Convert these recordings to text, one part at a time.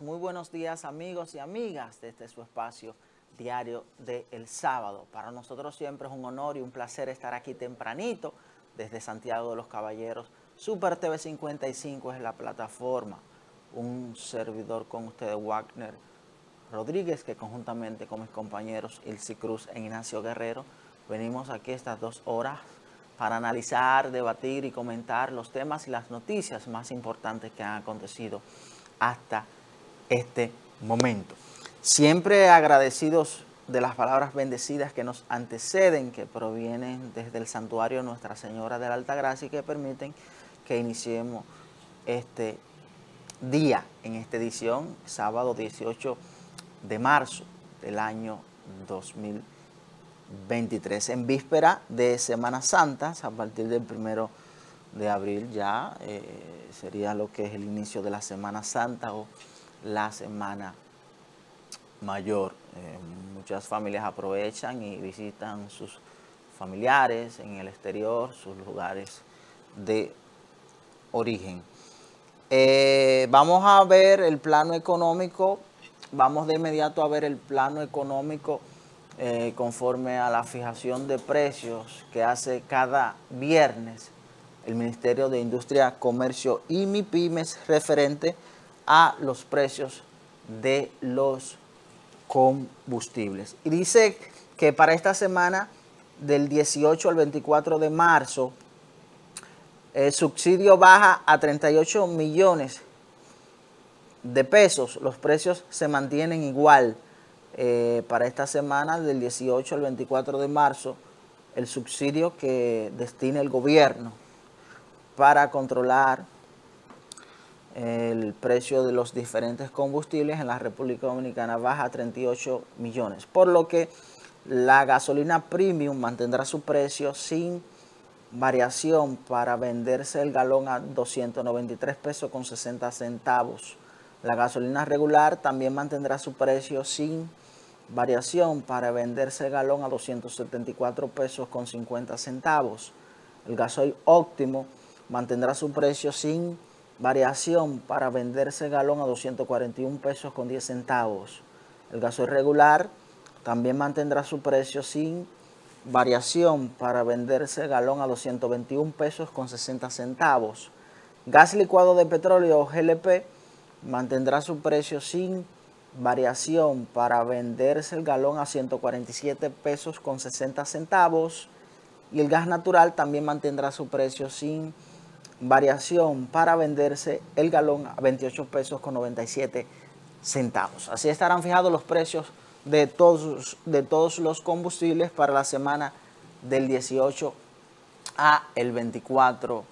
muy buenos días amigos y amigas de este su espacio diario del sábado. Para nosotros siempre es un honor y un placer estar aquí tempranito desde Santiago de los Caballeros. Super TV 55 es la plataforma. Un servidor con ustedes, Wagner Rodríguez, que conjuntamente con mis compañeros Ilse Cruz e Ignacio Guerrero, venimos aquí estas 2 horas para analizar, debatir y comentar los temas y las noticias más importantes que han acontecido hasta este momento. Siempre agradecidos de las palabras bendecidas que nos anteceden, que provienen desde el santuario Nuestra Señora de la Altagracia y que permiten que iniciemos este día en esta edición, sábado 18 de marzo del año 2023, en víspera de Semana Santa. A partir del 1 de abril ya sería lo que es el inicio de la Semana Santa o la Semana Mayor. Muchas familias aprovechan y visitan sus familiares en el exterior, sus lugares de origen. Vamos a ver el plano económico, vamos de inmediato a ver el plano económico conforme a la fijación de precios que hace cada viernes el Ministerio de Industria, Comercio y MIPYMES referente a los precios de los combustibles. Y dice que para esta semana del 18 al 24 de marzo el subsidio baja a 38 millones de pesos. Los precios se mantienen igual. Para esta semana del 18 al 24 de marzo, el subsidio que destina el gobierno para controlar el precio de los diferentes combustibles en la República Dominicana baja a 38 millones. Por lo que la gasolina premium mantendrá su precio sin variación para venderse el galón a 293 pesos con 60 centavos. La gasolina regular también mantendrá su precio sin variación para venderse el galón a 274 pesos con 50 centavos. El gasoil óptimo mantendrá su precio sin variación para venderse el galón a 241 pesos con 10 centavos. El gasoil regular también mantendrá su precio sin variación para venderse el galón a 221 pesos con 60 centavos. Gas licuado de petróleo o GLP mantendrá su precio sin variación para venderse el galón a 147 pesos con 60 centavos. Y el gas natural también mantendrá su precio sin variación para venderse el galón a 28 pesos con 97 centavos. Así estarán fijados los precios de todos los combustibles para la semana del 18 a el 24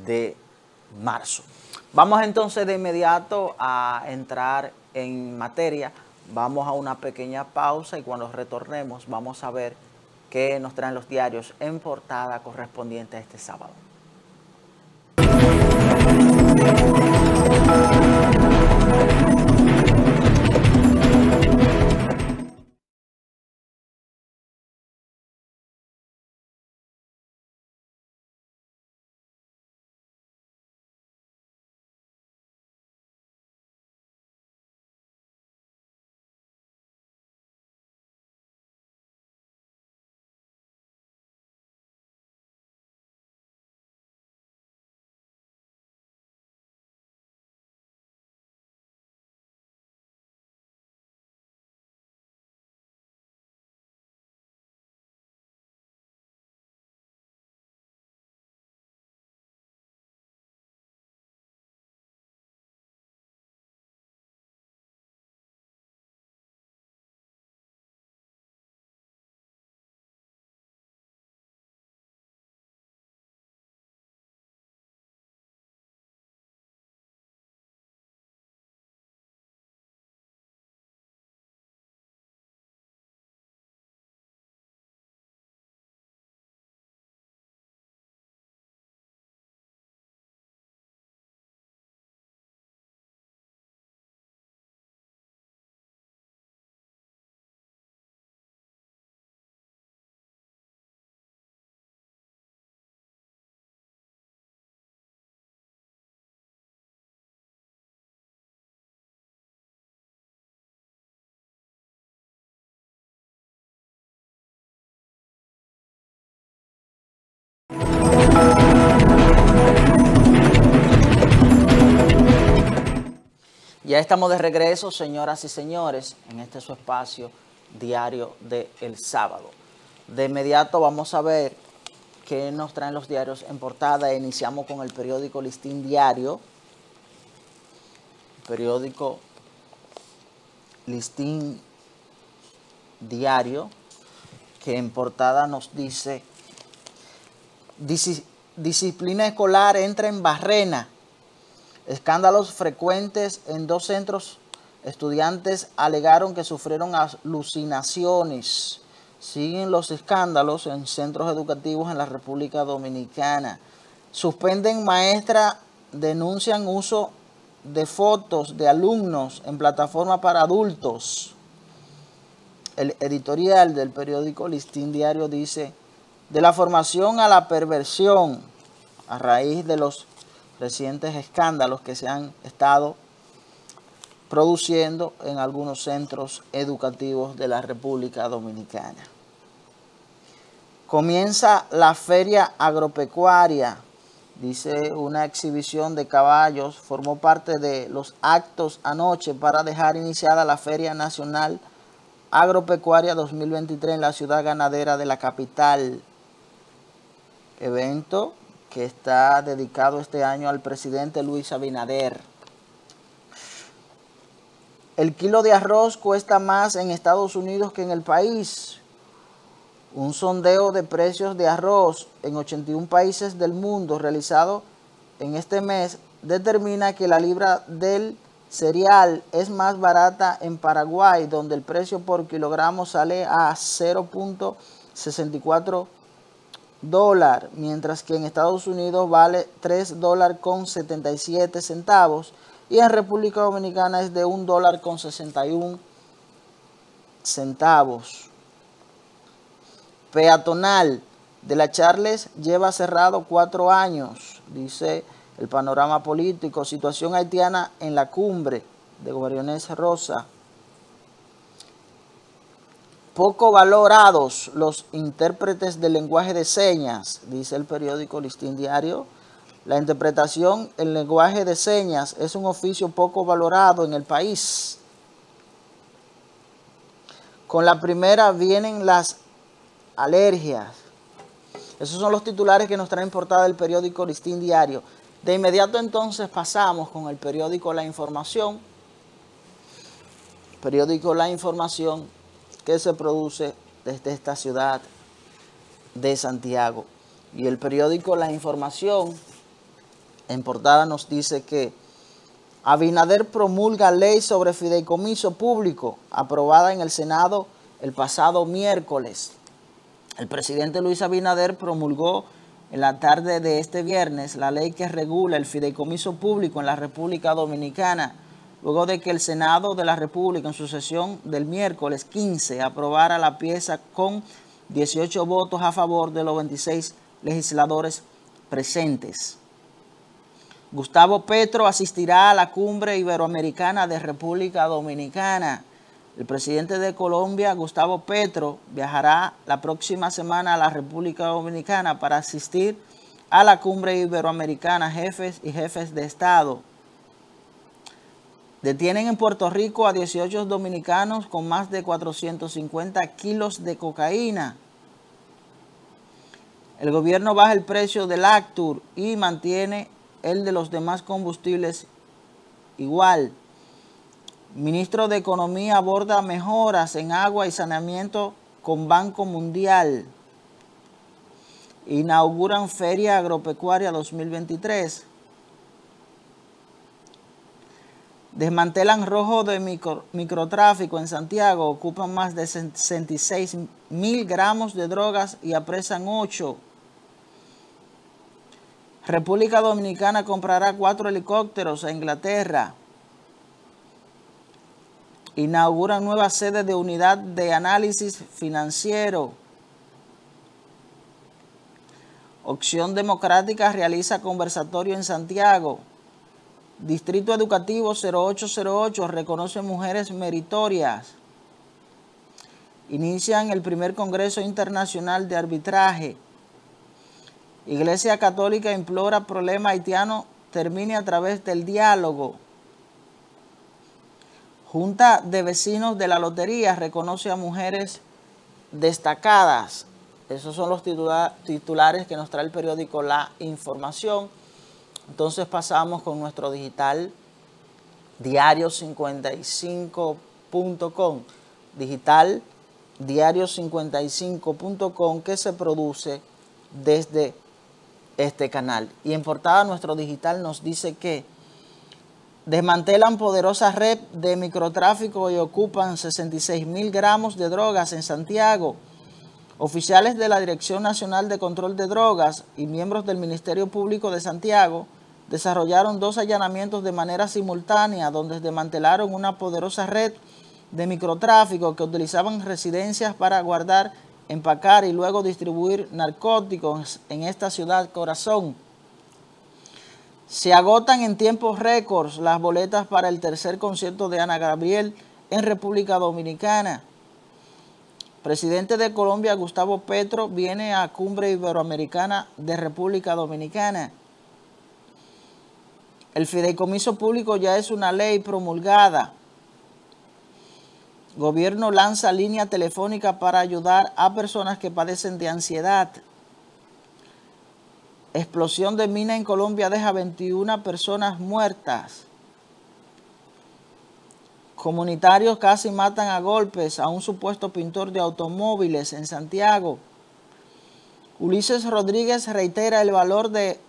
de marzo. Vamos entonces de inmediato a entrar en materia. Vamos a una pequeña pausa y cuando retornemos vamos a ver qué nos traen los diarios en portada correspondiente a este sábado. Ya estamos de regreso, señoras y señores, en este su espacio diario del sábado. De inmediato vamos a ver qué nos traen los diarios en portada. Iniciamos con el periódico Listín Diario. Periódico Listín Diario, que en portada nos dice: disciplina escolar entra en Barrena. Escándalos frecuentes en 2 centros. Estudiantes alegaron que sufrieron alucinaciones. Siguen los escándalos en centros educativos en la República Dominicana. Suspenden maestra, denuncian uso de fotos de alumnos en plataforma para adultos. El editorial del periódico Listín Diario dice: de la formación a la perversión, a raíz de los recientes escándalos que se han estado produciendo en algunos centros educativos de la República Dominicana. Comienza la feria agropecuaria, dice: una exhibición de caballos formó parte de los actos anoche para dejar iniciada la Feria Nacional Agropecuaria 2023 en la ciudad ganadera de la capital. Evento que está dedicado este año al presidente Luis Abinader. El kilo de arroz cuesta más en Estados Unidos que en el país. Un sondeo de precios de arroz en 81 países del mundo realizado en este mes determina que la libra del cereal es más barata en Paraguay, donde el precio por kilogramo sale a 0.64 dólar, mientras que en Estados Unidos vale $3.77 y en República Dominicana es de $1.61. Peatonal de la Charles lleva cerrado 4 años, dice el panorama político. Situación haitiana en la cumbre de Guarionés Rosa. Poco valorados los intérpretes del lenguaje de señas, dice el periódico Listín Diario. La interpretación en lenguaje de señas es un oficio poco valorado en el país. Con la primera vienen las alergias. Esos son los titulares que nos traen portada el periódico Listín Diario. De inmediato entonces pasamos con el periódico La Información. Periódico La Información, que se produce desde esta ciudad de Santiago. Y el periódico La Información en portada nos dice que Abinader promulga ley sobre fideicomiso público, aprobada en el Senado el pasado miércoles. El presidente Luis Abinader promulgó en la tarde de este viernes la ley que regula el fideicomiso público en la República Dominicana, luego de que el Senado de la República en su sesión del miércoles 15 aprobara la pieza con 18 votos a favor de los 26 legisladores presentes. Gustavo Petro asistirá a la cumbre iberoamericana de República Dominicana. El presidente de Colombia, Gustavo Petro, viajará la próxima semana a la República Dominicana para asistir a la cumbre iberoamericana. Jefes y jefes de Estado detienen en Puerto Rico a 18 dominicanos con más de 450 kilos de cocaína. El gobierno baja el precio del Actur y mantiene el de los demás combustibles igual. Ministro de Economía aborda mejoras en agua y saneamiento con Banco Mundial. Inauguran Feria Agropecuaria 2023. Desmantelan rojo de microtráfico en Santiago. Ocupan más de 66.000 gramos de drogas y apresan 8. República Dominicana comprará 4 helicópteros a Inglaterra. Inauguran nueva sede de unidad de análisis financiero. Opción Democrática realiza conversatorio en Santiago. Distrito Educativo 0808 reconoce mujeres meritorias. Inician el primer Congreso Internacional de Arbitraje. Iglesia Católica implora problema haitiano termine a través del diálogo. Junta de Vecinos de la Lotería reconoce a mujeres destacadas. Esos son los titulares que nos trae el periódico La Información. Entonces pasamos con nuestro digital diario55.com. Digital diario55.com, que se produce desde este canal. Y en portada nuestro digital nos dice que desmantelan poderosa red de microtráfico y ocupan 66.000 gramos de drogas en Santiago. Oficiales de la Dirección Nacional de Control de Drogas y miembros del Ministerio Público de Santiago desarrollaron 2 allanamientos de manera simultánea, donde desmantelaron una poderosa red de microtráfico que utilizaban residencias para guardar, empacar y luego distribuir narcóticos en esta ciudad corazón. Se agotan en tiempos récords las boletas para el tercer concierto de Ana Gabriel en República Dominicana. Presidente de Colombia, Gustavo Petro, viene a Cumbre Iberoamericana de República Dominicana. El fideicomiso público ya es una ley promulgada. Gobierno lanza línea telefónica para ayudar a personas que padecen de ansiedad. Explosión de mina en Colombia deja 21 personas muertas. Comunitarios casi matan a golpes a un supuesto pintor de automóviles en Santiago. Ulises Rodríguez reitera el valor de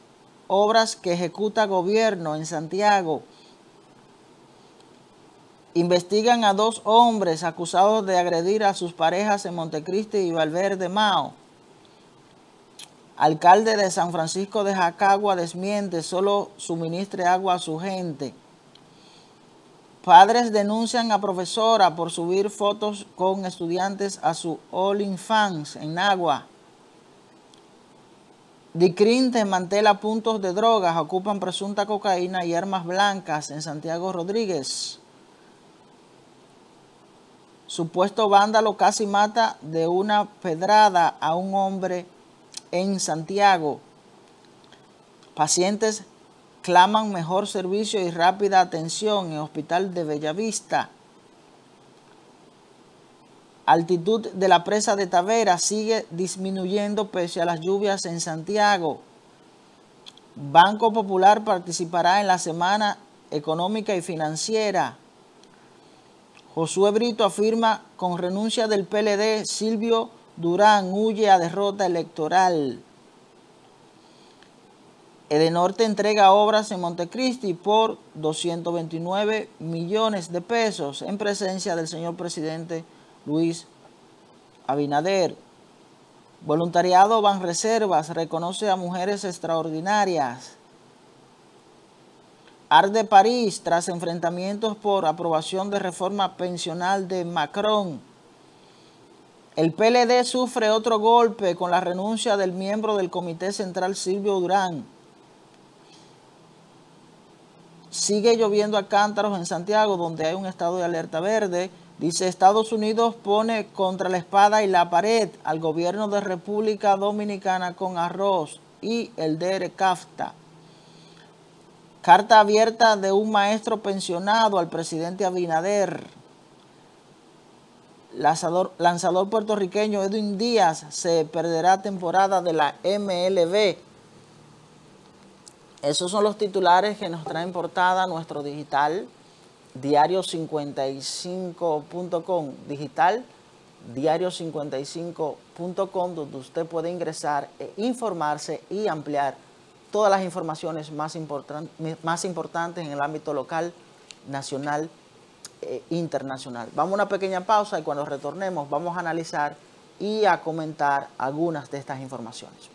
obras que ejecuta gobierno en Santiago. Investigan a 2 hombres acusados de agredir a sus parejas en Montecristi y Valverde Mao. Alcalde de San Francisco de Jacagua desmiente, solo suministre agua a su gente. Padres denuncian a profesora por subir fotos con estudiantes a su OnlyFans en Nagua. DICRIN desmantela puntos de drogas, ocupan presunta cocaína y armas blancas en Santiago Rodríguez. Supuesto vándalo casi mata de una pedrada a un hombre en Santiago. Pacientes claman mejor servicio y rápida atención en el Hospital de Bellavista. Altitud de la presa de Tavera sigue disminuyendo pese a las lluvias en Santiago. Banco Popular participará en la Semana Económica y Financiera. Josué Brito afirma con renuncia del PLD, Silvio Durán huye a derrota electoral. Edenorte entrega obras en Montecristi por 229 millones de pesos en presencia del señor presidente Luis Abinader. Voluntariado Banreservas reconoce a mujeres extraordinarias. Arde París tras enfrentamientos por aprobación de reforma pensional de Macron. El PLD sufre otro golpe con la renuncia del miembro del Comité Central Silvio Durán. Sigue lloviendo a cántaros en Santiago, donde hay un estado de alerta verde. Dice, Estados Unidos pone contra la espada y la pared al gobierno de República Dominicana con arroz y el DERE-CAFTA. Carta abierta de un maestro pensionado al presidente Abinader. Lanzador puertorriqueño Edwin Díaz se perderá temporada de la MLB. Esos son los titulares que nos traen portada nuestro digital diario55.com. Digital diario55.com, donde usted puede ingresar, informarse y ampliar todas las informaciones más importantes en el ámbito local, nacional e internacional. Vamos a una pequeña pausa y cuando retornemos vamos a analizar y a comentar algunas de estas informaciones.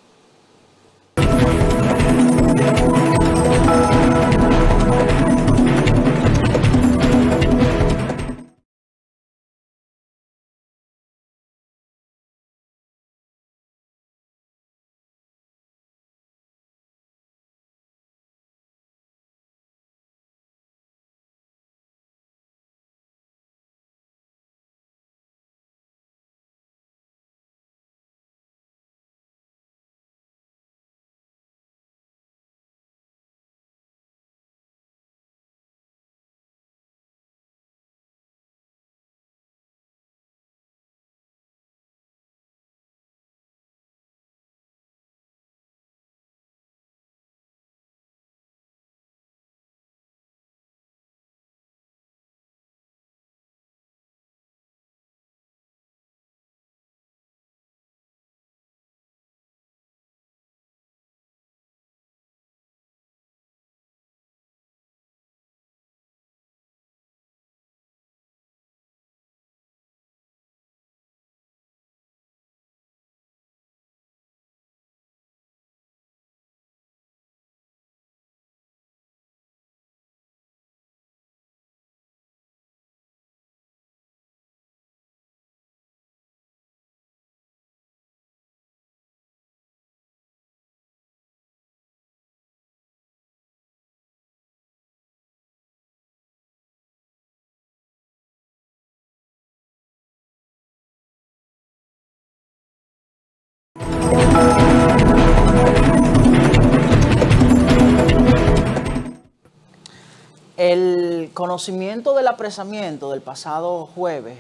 El conocimiento del apresamiento del pasado jueves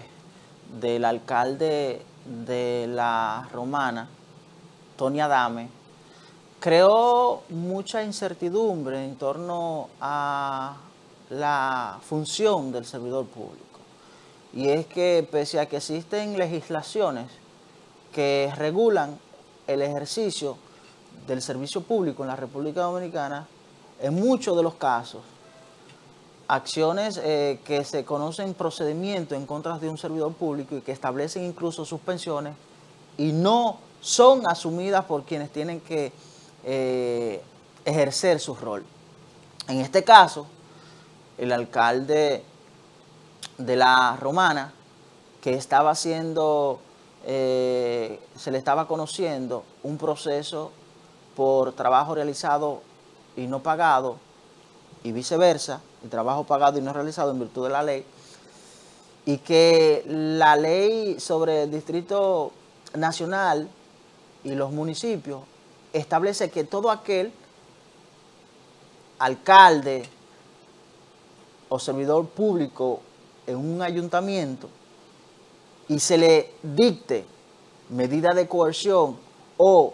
del alcalde de La Romana, Tony Adames, creó mucha incertidumbre en torno a la función del servidor público. Y es que pese a que existen legislaciones que regulan el ejercicio del servicio público en la República Dominicana, en muchos de los casos, acciones que se conocen procedimientos en contra de un servidor público y que establecen incluso suspensiones y no son asumidas por quienes tienen que ejercer su rol. En este caso, el alcalde de La Romana, que estaba haciendo, se le estaba conociendo un proceso por trabajo realizado y no pagado, y viceversa, el trabajo pagado y no realizado en virtud de la ley, y que la ley sobre el Distrito Nacional y los municipios establece que todo aquel alcalde o servidor público en un ayuntamiento y se le dicte medida de coerción o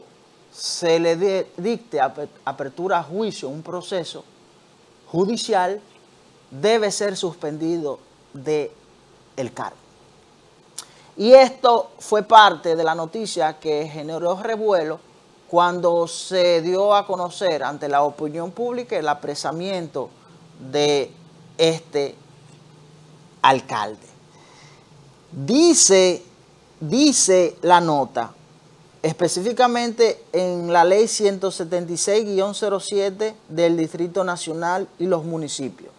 se le dicte apertura a juicio, un proceso judicial, debe ser suspendido del cargo. Y esto fue parte de la noticia que generó revuelo cuando se dio a conocer ante la opinión pública el apresamiento de este alcalde. Dice la nota, específicamente en la ley 176-07 del Distrito Nacional y los municipios,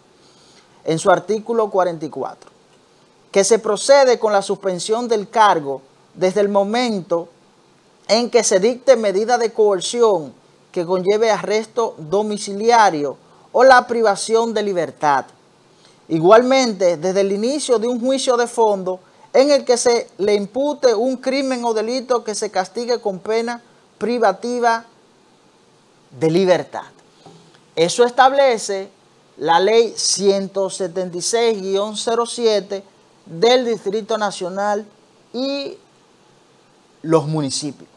en su artículo 44, que se procede con la suspensión del cargo desde el momento en que se dicte medida de coerción que conlleve arresto domiciliario o la privación de libertad. Igualmente, desde el inicio de un juicio de fondo en el que se le impute un crimen o delito que se castigue con pena privativa de libertad. Eso establece la ley 176-07 del Distrito Nacional y los municipios.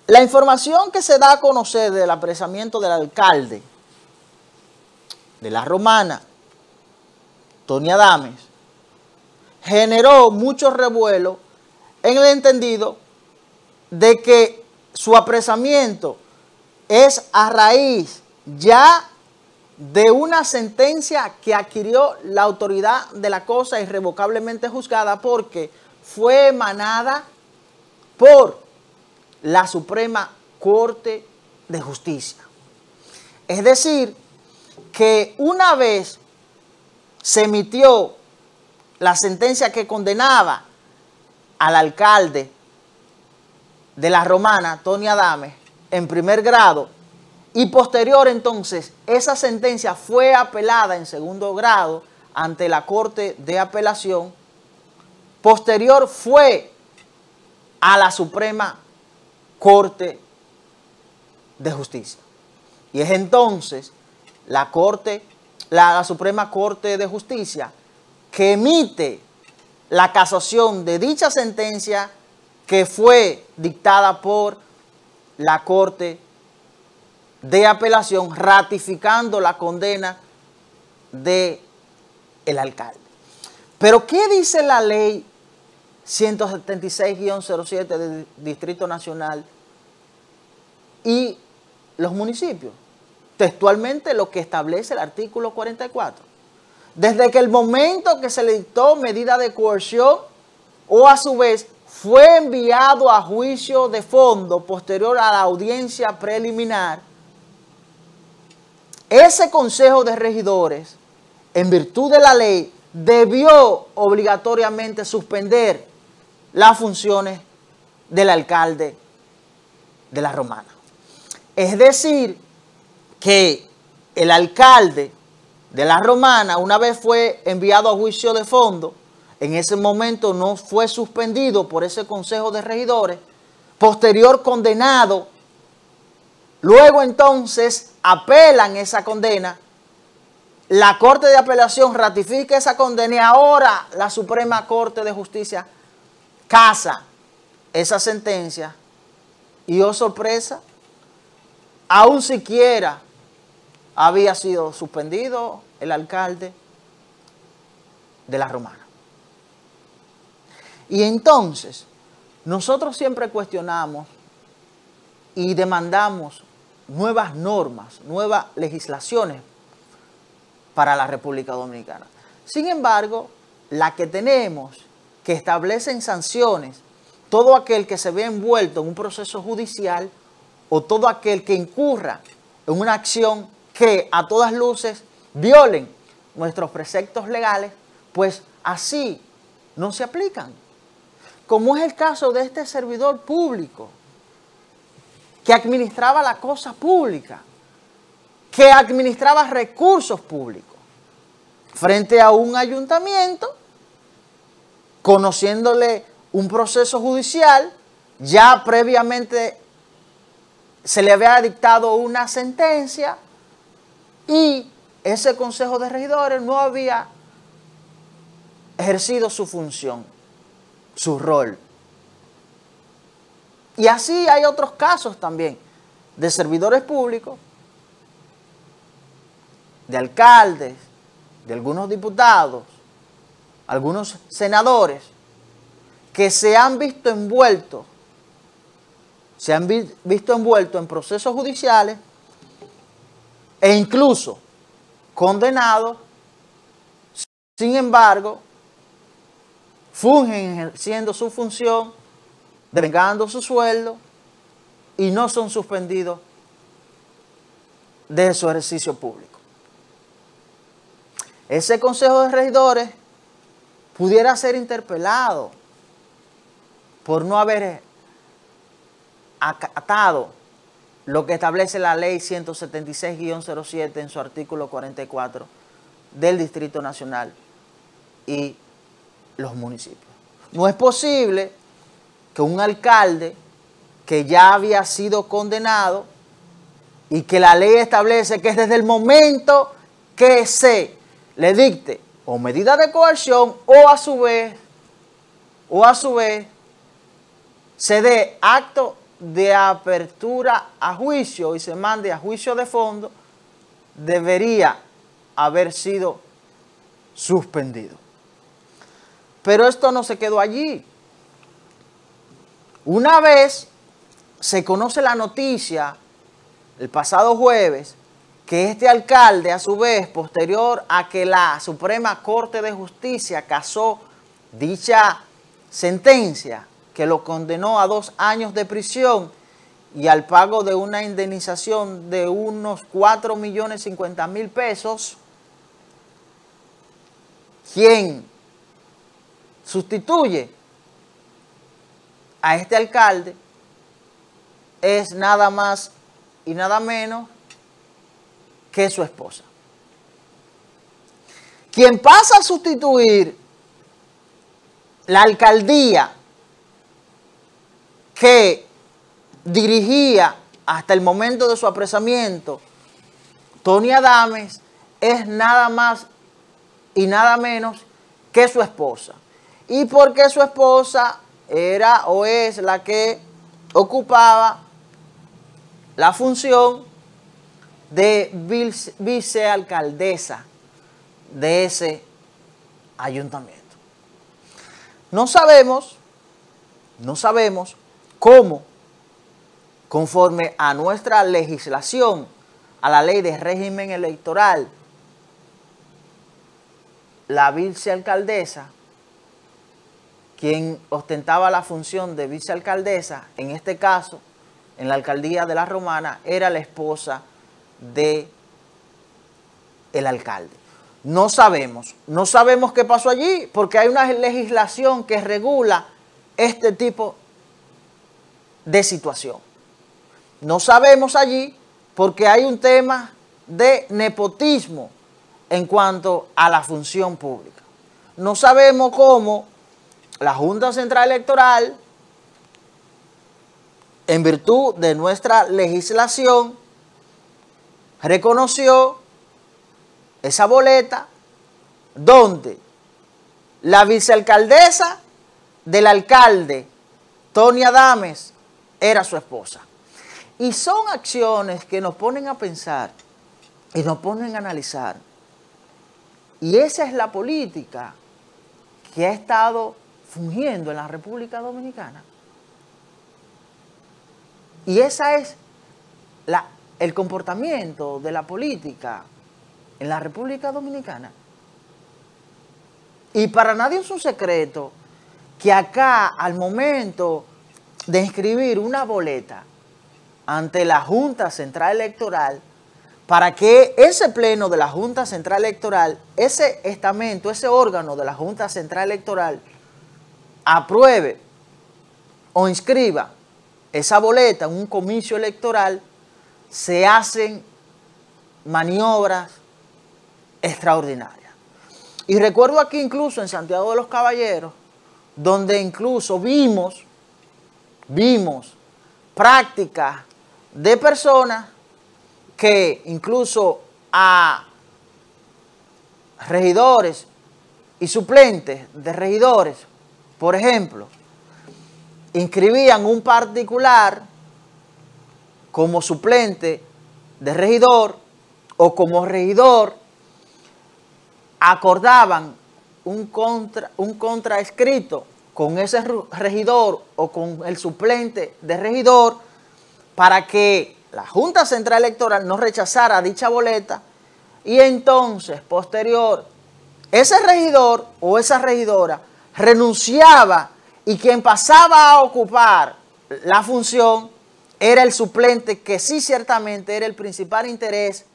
La información que se da a conocer del apresamiento del alcalde de La Romana, Tony Adames, generó mucho revuelo en el entendido de que su apresamiento es a raíz ya de una sentencia que adquirió la autoridad de la cosa irrevocablemente juzgada porque fue emanada por la Suprema Corte de Justicia. Es decir, que una vez se emitió la sentencia que condenaba al alcalde de La Romana, Tony Adames, en primer grado, y posterior entonces esa sentencia fue apelada en segundo grado ante la Corte de Apelación, posterior fue a la Suprema Corte de Justicia. Y es entonces la Suprema Corte de Justicia que emite la casación de dicha sentencia que fue dictada por la Corte de Apelación, ratificando la condena del alcalde. Pero ¿qué dice la ley 176-07 del Distrito Nacional y los municipios? Textualmente lo que establece el artículo 44. Desde que el momento que se le dictó medida de coerción o a su vez fue enviado a juicio de fondo posterior a la audiencia preliminar, ese Consejo de Regidores, en virtud de la ley, debió obligatoriamente suspender las funciones del alcalde de La Romana. Es decir, que el alcalde de La Romana, una vez fue enviado a juicio de fondo, en ese momento no fue suspendido por ese Consejo de Regidores, posterior condenado, luego entonces apelan esa condena la Corte de Apelación ratifica esa condena y ahora la Suprema Corte de Justicia casa esa sentencia y, oh sorpresa, aún siquiera había sido suspendido el alcalde de La Romana. Y entonces, nosotros siempre cuestionamos y demandamos nuevas normas, nuevas legislaciones para la República Dominicana. Sin embargo, la que tenemos, que establecen sanciones, todo aquel que se ve envuelto en un proceso judicial o todo aquel que incurra en una acción que a todas luces violen nuestros preceptos legales, pues así no se aplican. Como es el caso de este servidor público que administraba la cosa pública, que administraba recursos públicos frente a un ayuntamiento, conociéndole un proceso judicial, ya previamente se le había dictado una sentencia y ese Consejo de Regidores no había ejercido su función, su rol. Y así hay otros casos también de servidores públicos, de alcaldes, de algunos diputados, algunos senadores, que se han visto envueltos en procesos judiciales e incluso condenados. Sin embargo, fungen ejerciendo su función, devengando su sueldo y no son suspendidos de su ejercicio público. Ese Consejo de Regidores pudiera ser interpelado por no haber acatado lo que establece la Ley 176-07 en su artículo 44 del Distrito Nacional y los municipios. No es posible que un alcalde que ya había sido condenado y que la ley establece que es desde el momento que se le dicte o medida de coerción o a su vez se dé acto de apertura a juicio y se mande a juicio de fondo, debería haber sido suspendido. Pero esto no se quedó allí. Una vez se conoce la noticia, el pasado jueves, que este alcalde, a su vez, posterior a que la Suprema Corte de Justicia casó dicha sentencia, que lo condenó a 2 años de prisión y al pago de una indemnización de unos 4.050.000 pesos, quien sustituye a este alcalde es nada más y nada menos que su esposa. Quien pasa a sustituir la alcaldía que dirigía hasta el momento de su apresamiento Tony Adames es nada más y nada menos que su esposa. Y porque su esposa era o es la que ocupaba la función de vicealcaldesa de ese ayuntamiento. No sabemos cómo, conforme a nuestra legislación, a la ley de régimen electoral, la vicealcaldesa, quien ostentaba la función de vicealcaldesa, en este caso, en la alcaldía de La Romana, era la esposa del alcalde. No sabemos qué pasó allí, porque hay una legislación que regula este tipo de situación. No sabemos allí porque hay un tema de nepotismo en cuanto a la función pública. No sabemos cómo la Junta Central Electoral, en virtud de nuestra legislación, reconoció esa boleta donde la vicealcaldesa del alcalde, Tony Adames, era su esposa. Y son acciones que nos ponen a pensar y nos ponen a analizar. Y esa es la política que ha estado fungiendo en la República Dominicana. Y esa es el comportamiento de la política en la República Dominicana. Y para nadie es un secreto que acá, al momento de inscribir una boleta ante la Junta Central Electoral, para que ese pleno de la Junta Central Electoral, ese estamento, ese órgano de la Junta Central Electoral, apruebe o inscriba esa boleta en un comicio electoral, se hacen maniobras extraordinarias. Y recuerdo aquí incluso en Santiago de los Caballeros, donde incluso vimos prácticas de personas que incluso a regidores y suplentes de regidores, por ejemplo, inscribían un particular como suplente de regidor o como regidor, acordaban un contraescrito con ese regidor o con el suplente de regidor para que la Junta Central Electoral no rechazara dicha boleta y entonces, posterior, ese regidor o esa regidora renunciaba y quien pasaba a ocupar la función era el suplente, que sí ciertamente era el principal interés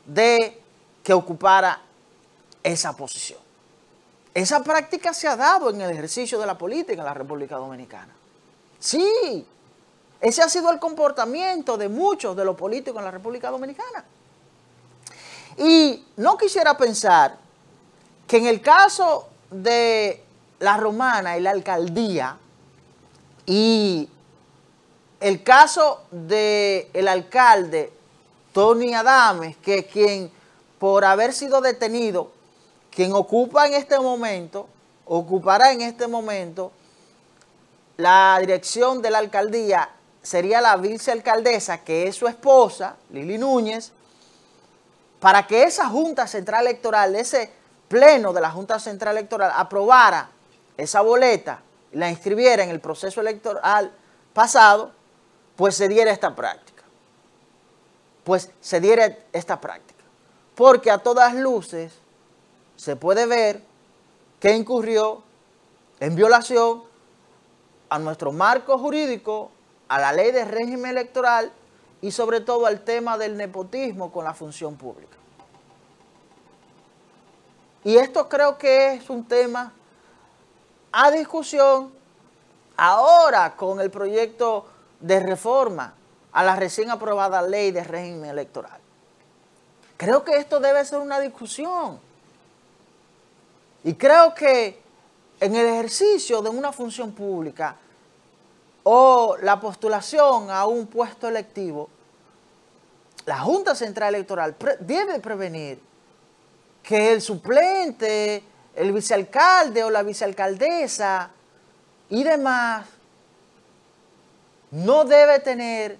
de que ocupara esa posición. Esa práctica se ha dado en el ejercicio de la política en la República Dominicana. Sí, ese ha sido el comportamiento de muchos de los políticos en la República Dominicana. Y no quisiera pensar que en el caso de la Romana y la alcaldía y el caso del alcalde Tony Adames, que quien por haber sido detenido, quien ocupará en este momento la dirección de la alcaldía, sería la vicealcaldesa, que es su esposa, Lili Núñez, para que esa Junta Central Electoral, ese pleno de la Junta Central Electoral, aprobara esa boleta y la inscribiera en el proceso electoral pasado, pues se diera esta práctica. Porque a todas luces se puede ver que incurrió en violación a nuestro marco jurídico, a la ley de régimen electoral y sobre todo al tema del nepotismo con la función pública. Y esto creo que es un tema a discusión ahora con el proyecto de reforma a la recién aprobada ley de régimen electoral. Creo que esto debe ser una discusión. Y creo que en el ejercicio de una función pública o la postulación a un puesto electivo, la Junta Central Electoral debe prevenir que el suplente, el vicealcalde o la vicealcaldesa y demás no debe tener,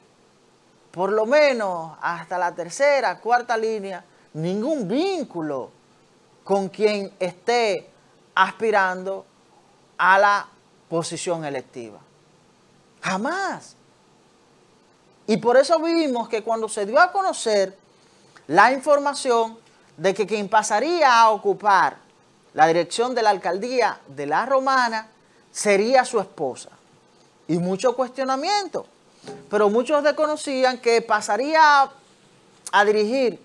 por lo menos hasta la tercera, cuarta línea, ningún vínculo con quien esté aspirando a la posición electiva. Jamás. Y por eso vimos que cuando se dio a conocer la información de que quien pasaría a ocupar la dirección de la alcaldía de La Romana sería su esposa. Y mucho cuestionamiento. Pero muchos desconocían que pasaría a dirigir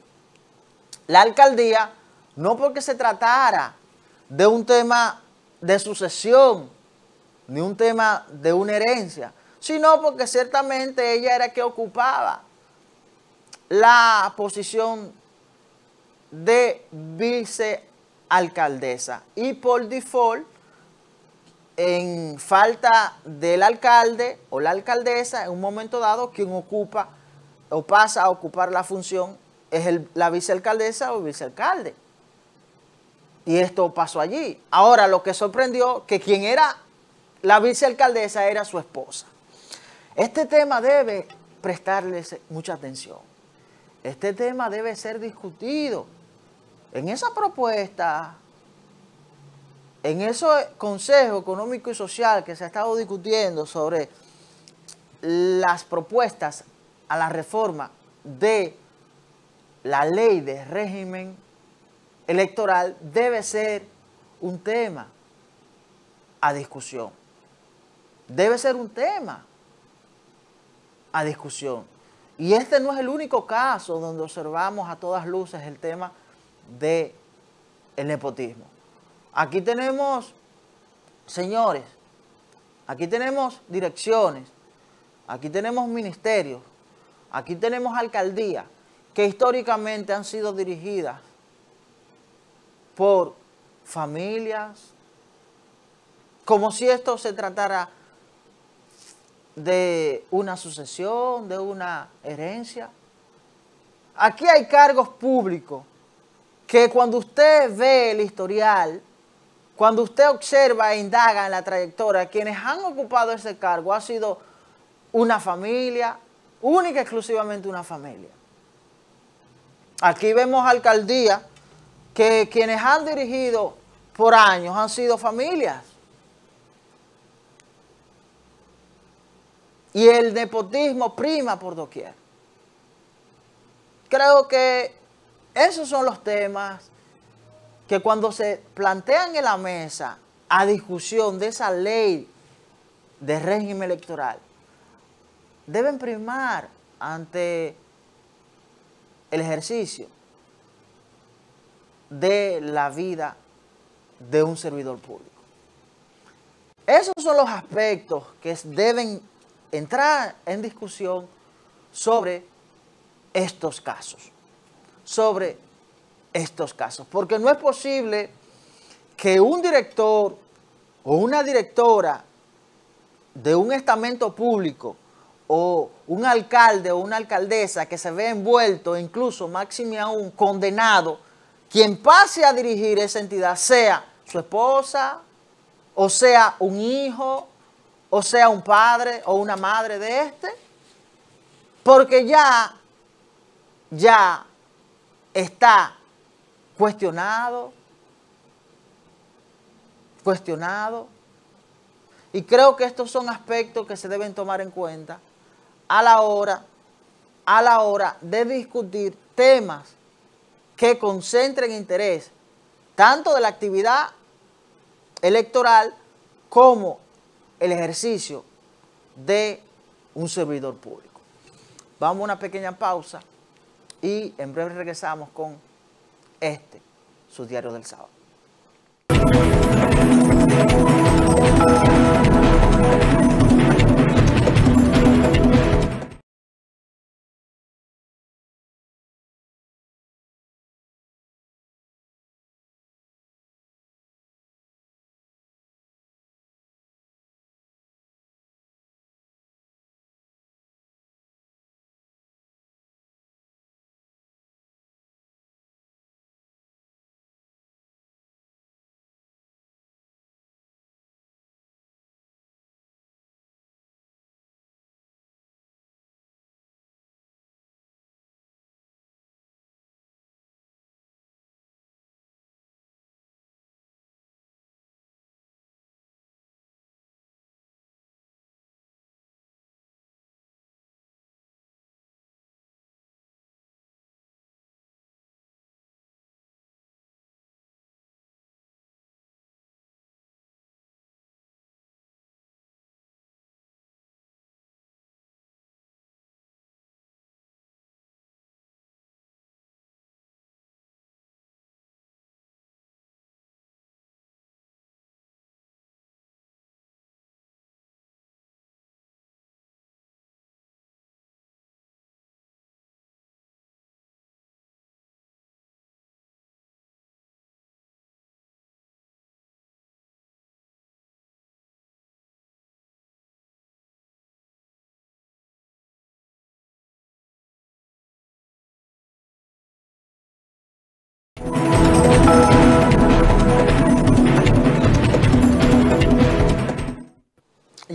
la alcaldía no porque se tratara de un tema de sucesión, ni un tema de una herencia, sino porque ciertamente ella era que ocupaba la posición de vicealcaldesa. Y por default, en falta del alcalde o la alcaldesa, en un momento dado, quien ocupa o pasa a ocupar la función es la vicealcaldesa o el vicealcalde. Y esto pasó allí. Ahora, lo que sorprendió, que quien era la vicealcaldesa era su esposa. Este tema debe prestarle mucha atención. Este tema debe ser discutido. En esa propuesta, en ese Consejo Económico y Social que se ha estado discutiendo sobre las propuestas a la reforma de la ley de régimen electoral, debe ser un tema a discusión. Debe ser un tema a discusión. Y este no es el único caso donde observamos a todas luces el tema del nepotismo. Aquí tenemos, señores, aquí tenemos direcciones, aquí tenemos ministerios, aquí tenemos alcaldías que históricamente han sido dirigidas por familias, como si esto se tratara de una sucesión, de una herencia. Aquí hay cargos públicos que cuando usted ve el historial, cuando usted observa e indaga en la trayectoria, quienes han ocupado ese cargo ha sido una familia, única y exclusivamente una familia. Aquí vemos alcaldías que quienes han dirigido por años han sido familias. Y el nepotismo prima por doquier. Creo que esos son los temas que cuando se plantean en la mesa a discusión de esa ley de régimen electoral, deben primar ante el ejercicio de la vida de un servidor público. Esos son los aspectos que deben entrar en discusión sobre estos casos. Porque no es posible que un director o una directora de un estamento público o un alcalde o una alcaldesa que se ve envuelto, incluso máxime aún condenado, quien pase a dirigir esa entidad sea su esposa, o sea un hijo, o sea un padre o una madre de este, porque ya está cuestionado, y creo que estos son aspectos que se deben tomar en cuenta a la hora de discutir temas que concentren interés tanto de la actividad electoral como el ejercicio de un servidor público. Vamos a una pequeña pausa y en breve regresamos con su diario del sábado.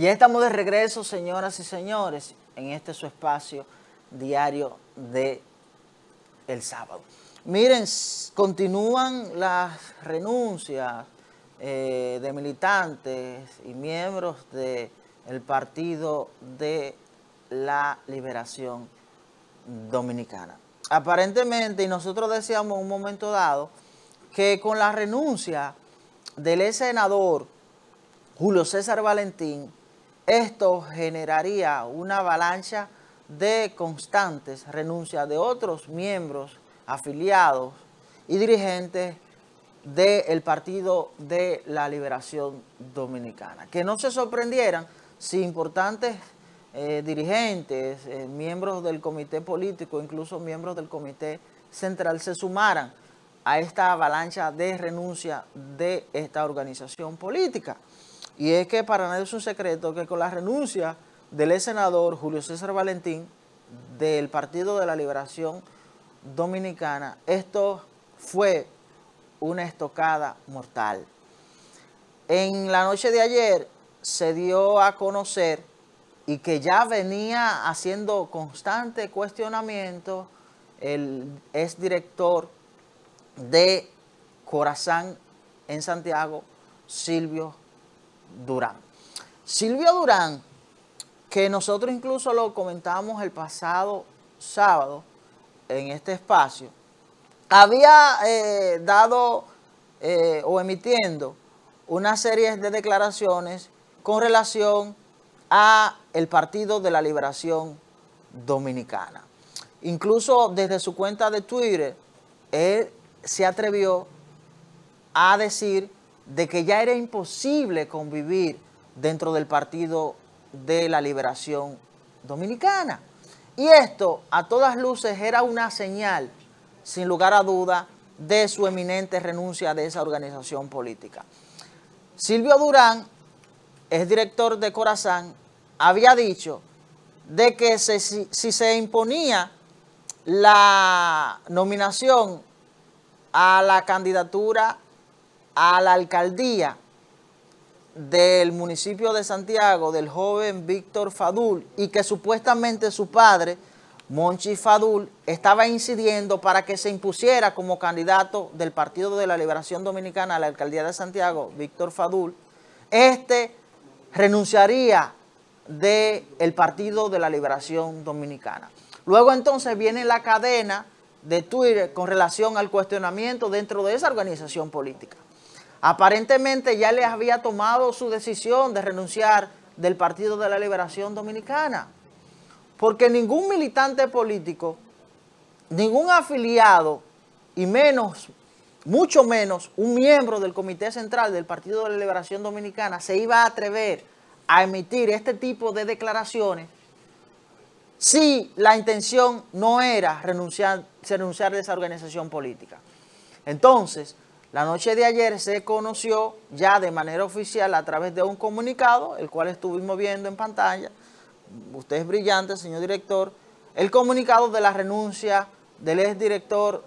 Ya estamos de regreso, señoras y señores, en este su espacio diario de el sábado. Miren, continúan las renuncias de militantes y miembros del Partido de la Liberación Dominicana. Aparentemente, y nosotros decíamos en un momento dado, que con la renuncia del ex senador Julio César Valentín, esto generaría una avalancha de constantes renuncias de otros miembros, afiliados y dirigentes del Partido de la Liberación Dominicana. Que no se sorprendieran si importantes dirigentes, miembros del comité político, incluso miembros del comité central se sumaran a esta avalancha de renuncia de esta organización política. Y es que para nadie es un secreto que con la renuncia del ex senador Julio César Valentín del Partido de la Liberación Dominicana, esto fue una estocada mortal. En la noche de ayer se dio a conocer y que ya venía haciendo constante cuestionamiento el exdirector de Corazán en Santiago, Silvio Durán. Silvio Durán, que nosotros incluso lo comentamos el pasado sábado en este espacio, había dado o emitiendo una serie de declaraciones con relación a el Partido de la Liberación Dominicana. Incluso desde su cuenta de Twitter, él se atrevió a decir de que ya era imposible convivir dentro del Partido de la Liberación Dominicana. Y esto, a todas luces, era una señal, sin lugar a duda, de su eminente renuncia de esa organización política. Silvio Durán, es director de Corazán, había dicho de que si se imponía la nominación a la candidatura a la alcaldía del municipio de Santiago del joven Víctor Fadul y que supuestamente su padre, Monchi Fadul, estaba incidiendo para que se impusiera como candidato del Partido de la Liberación Dominicana a la alcaldía de Santiago, Víctor Fadul, renunciaría del Partido de la Liberación Dominicana. Luego entonces viene la cadena de Twitter con relación al cuestionamiento dentro de esa organización política. Aparentemente ya les había tomado su decisión de renunciar del Partido de la Liberación Dominicana, porque ningún militante político, ningún afiliado y mucho menos un miembro del Comité Central del Partido de la Liberación Dominicana se iba a atrever a emitir este tipo de declaraciones si la intención no era renunciar de esa organización política. Entonces, la noche de ayer se conoció ya de manera oficial a través de un comunicado, el cual estuvimos viendo en pantalla. Usted es brillante, señor director. El comunicado de la renuncia del exdirector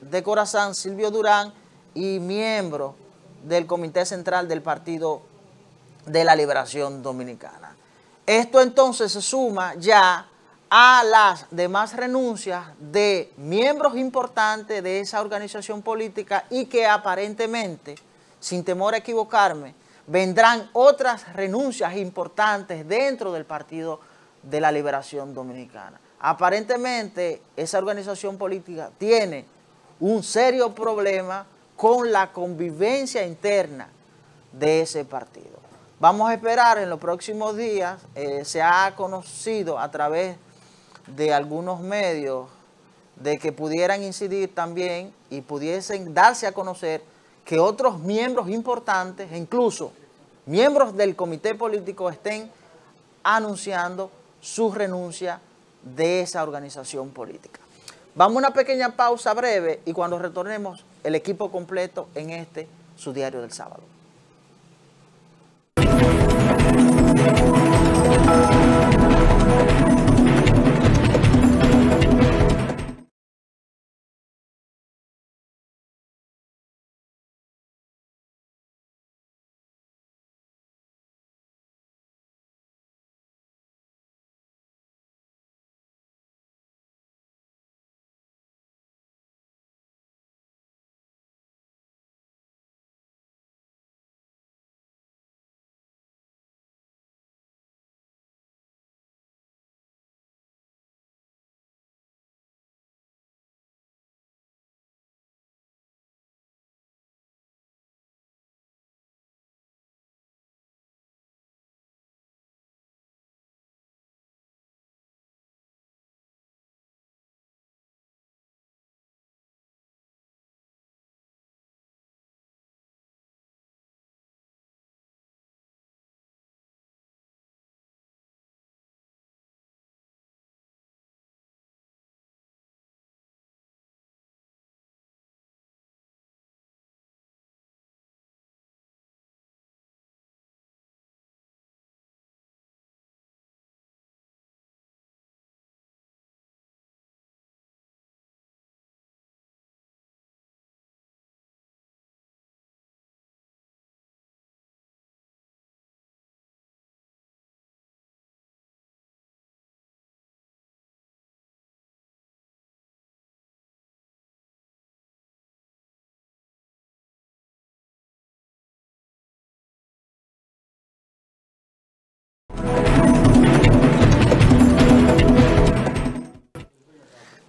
de Corazán, Silvio Durán, y miembro del Comité Central del Partido de la Liberación Dominicana. Esto entonces se suma ya a las demás renuncias de miembros importantes de esa organización política y que aparentemente, sin temor a equivocarme, vendrán otras renuncias importantes dentro del Partido de la Liberación Dominicana. Aparentemente, esa organización política tiene un serio problema con la convivencia interna de ese partido. Vamos a esperar en los próximos días, se ha conocido a través de algunos medios de que pudieran incidir también y pudiesen darse a conocer que otros miembros importantes, incluso miembros del comité político, estén anunciando su renuncia de esa organización política. Vamos a una pequeña pausa breve y cuando retornemos el equipo completo en su diario del sábado.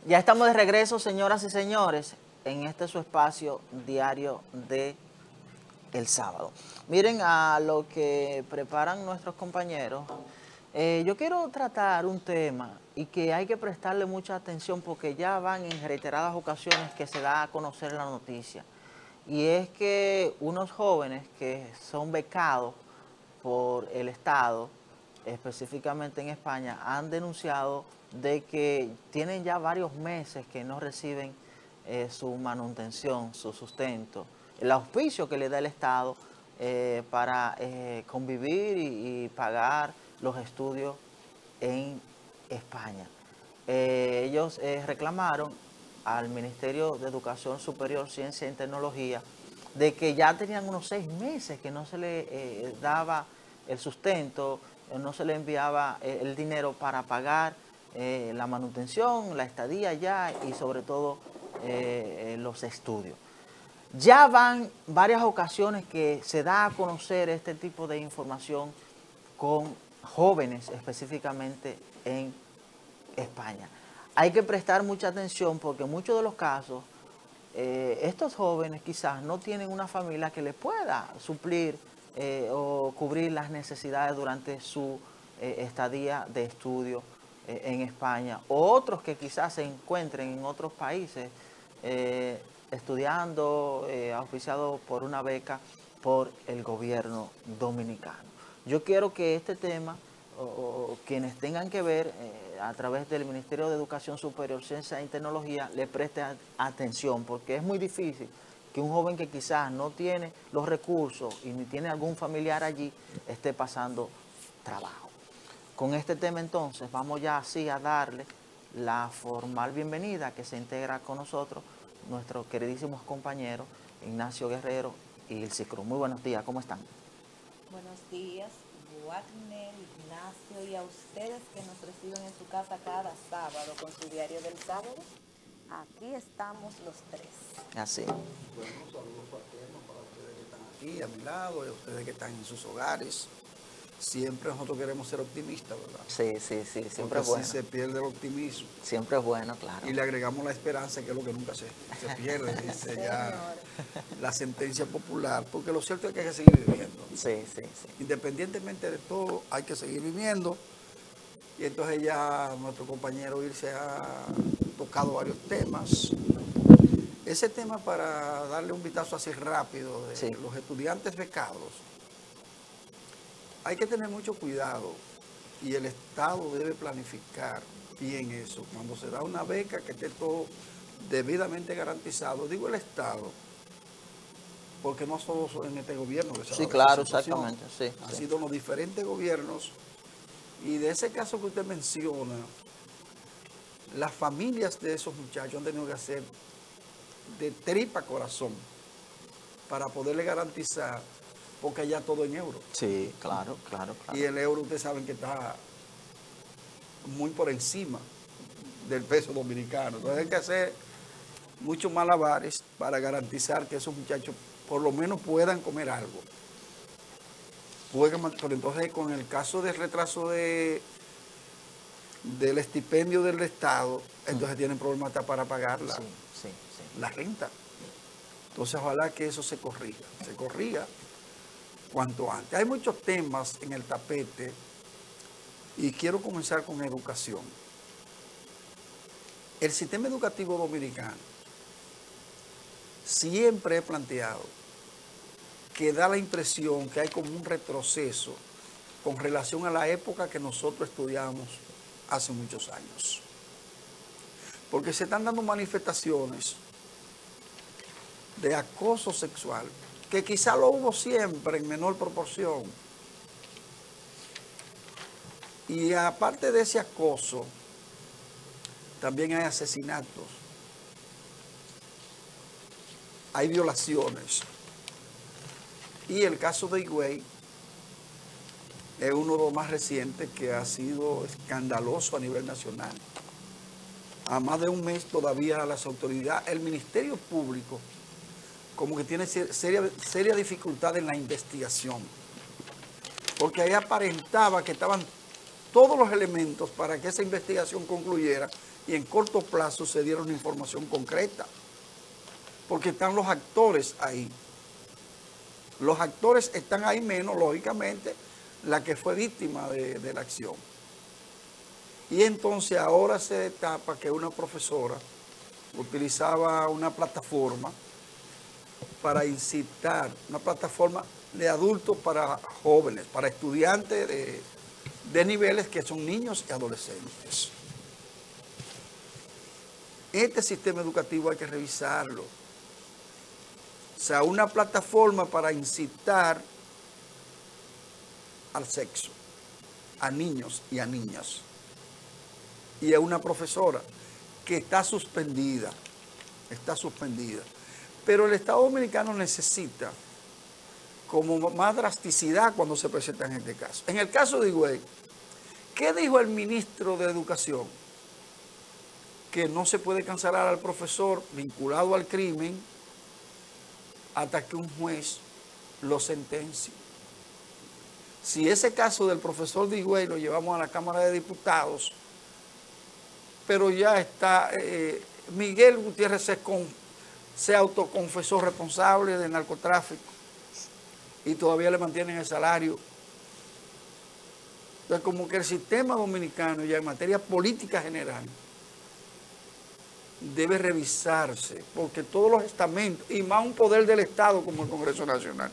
Ya estamos de regreso, señoras y señores, en este su espacio diario de el sábado. Miren a lo que preparan nuestros compañeros. Yo quiero tratar un tema y que hay que prestarle mucha atención porque ya van en reiteradas ocasiones que se da a conocer la noticia. Y es que unos jóvenes que son becados por el Estado, específicamente en España, han denunciado de que tienen ya varios meses que no reciben su manutención, su sustento, el auspicio que le da el Estado para convivir y pagar los estudios en España. Ellos reclamaron al Ministerio de Educación Superior, Ciencia y Tecnología de que ya tenían unos 6 meses que no se le daba el sustento, no se le enviaba el dinero para pagar la manutención, la estadía ya y sobre todo los estudios. Ya van varias ocasiones que se da a conocer este tipo de información con jóvenes específicamente en España. Hay que prestar mucha atención porque en muchos de los casos estos jóvenes quizás no tienen una familia que les pueda suplir o cubrir las necesidades durante su estadía de estudio en España, o otros que quizás se encuentren en otros países estudiando, auspiciado por una beca por el gobierno dominicano. Yo quiero que este tema, o quienes tengan que ver a través del Ministerio de Educación Superior, Ciencia y Tecnología, le preste atención, porque es muy difícil que un joven que quizás no tiene los recursos y ni tiene algún familiar allí, esté pasando trabajo. Con este tema entonces vamos ya así a darle la formal bienvenida que se integra con nosotros nuestros queridísimos compañeros Ignacio Guerrero y Ilse Cruz. Muy buenos días, ¿cómo están? Buenos días, Wagner, Ignacio, y a ustedes que nos reciben en su casa cada sábado con su diario del sábado. Aquí estamos los tres. Así. Bueno, saludos fraternos para ustedes que están aquí a mi lado y a ustedes que están en sus hogares. Siempre nosotros queremos ser optimistas, ¿verdad? Sí, siempre porque es bueno. si se pierde el optimismo. Siempre es bueno, claro. Y le agregamos la esperanza, que es lo que nunca se pierde, dice ya la sentencia popular, porque lo cierto es que hay que seguir viviendo. Sí. Independientemente de todo, hay que seguir viviendo. Y entonces ya nuestro compañero Irse ha tocado varios temas. Ese tema, para darle un vistazo así rápido de los estudiantes becados, hay que tener mucho cuidado y el Estado debe planificar bien eso. Cuando se da una beca, que esté todo debidamente garantizado. Digo el Estado, porque no solo en este gobierno que se ha dado claro, esa situación. exactamente. Han sido los diferentes gobiernos. Y de ese caso que usted menciona, las familias de esos muchachos han tenido que hacer de tripa corazón para poderle garantizar, porque allá todo en euros. Sí, claro. Y el euro, ustedes saben que está muy por encima del peso dominicano. Entonces hay que hacer muchos malabares para garantizar que esos muchachos por lo menos puedan comer algo. Pero entonces, con el caso del retraso del estipendio del Estado, entonces tienen problemas hasta para pagar la renta. Entonces, ojalá que eso se corrija cuanto antes. Hay muchos temas en el tapete y quiero comenzar con educación. El sistema educativo dominicano siempre he planteado que da la impresión que hay como un retroceso con relación a la época que nosotros estudiamos hace muchos años. Porque se están dando manifestaciones de acoso sexual, que quizá lo hubo siempre en menor proporción. Y aparte de ese acoso, también hay asesinatos, hay violaciones. Y el caso de Higüey es uno de los más recientes que ha sido escandaloso a nivel nacional. A más de un mes todavía las autoridades, el Ministerio Público, como que tiene seria dificultad en la investigación. Porque ahí aparentaba que estaban todos los elementos para que esa investigación concluyera y en corto plazo se diera una información concreta. Porque están los actores ahí. Los actores están ahí menos, lógicamente, la que fue víctima de la acción. Y entonces ahora se destapa que una profesora utilizaba una plataforma para incitar, una plataforma de adultos para jóvenes, para estudiantes de niveles que son niños y adolescentes. Este sistema educativo hay que revisarlo. O sea, una plataforma para incitar al sexo, a niños y a niñas. Y a una profesora que está suspendida. Pero el Estado Dominicano necesita como más drasticidad cuando se presenta en este caso. En el caso de Higüey, ¿qué dijo el ministro de Educación? Que no se puede cancelar al profesor vinculado al crimen hasta que un juez lo sentencie. Si ese caso del profesor de Higüey lo llevamos a la Cámara de Diputados, pero ya está, Miguel Gutiérrez se autoconfesó responsable de narcotráfico y todavía le mantienen el salario. Entonces, como que el sistema dominicano ya en materia política general debe revisarse, porque todos los estamentos, y más un poder del Estado como el Congreso Nacional,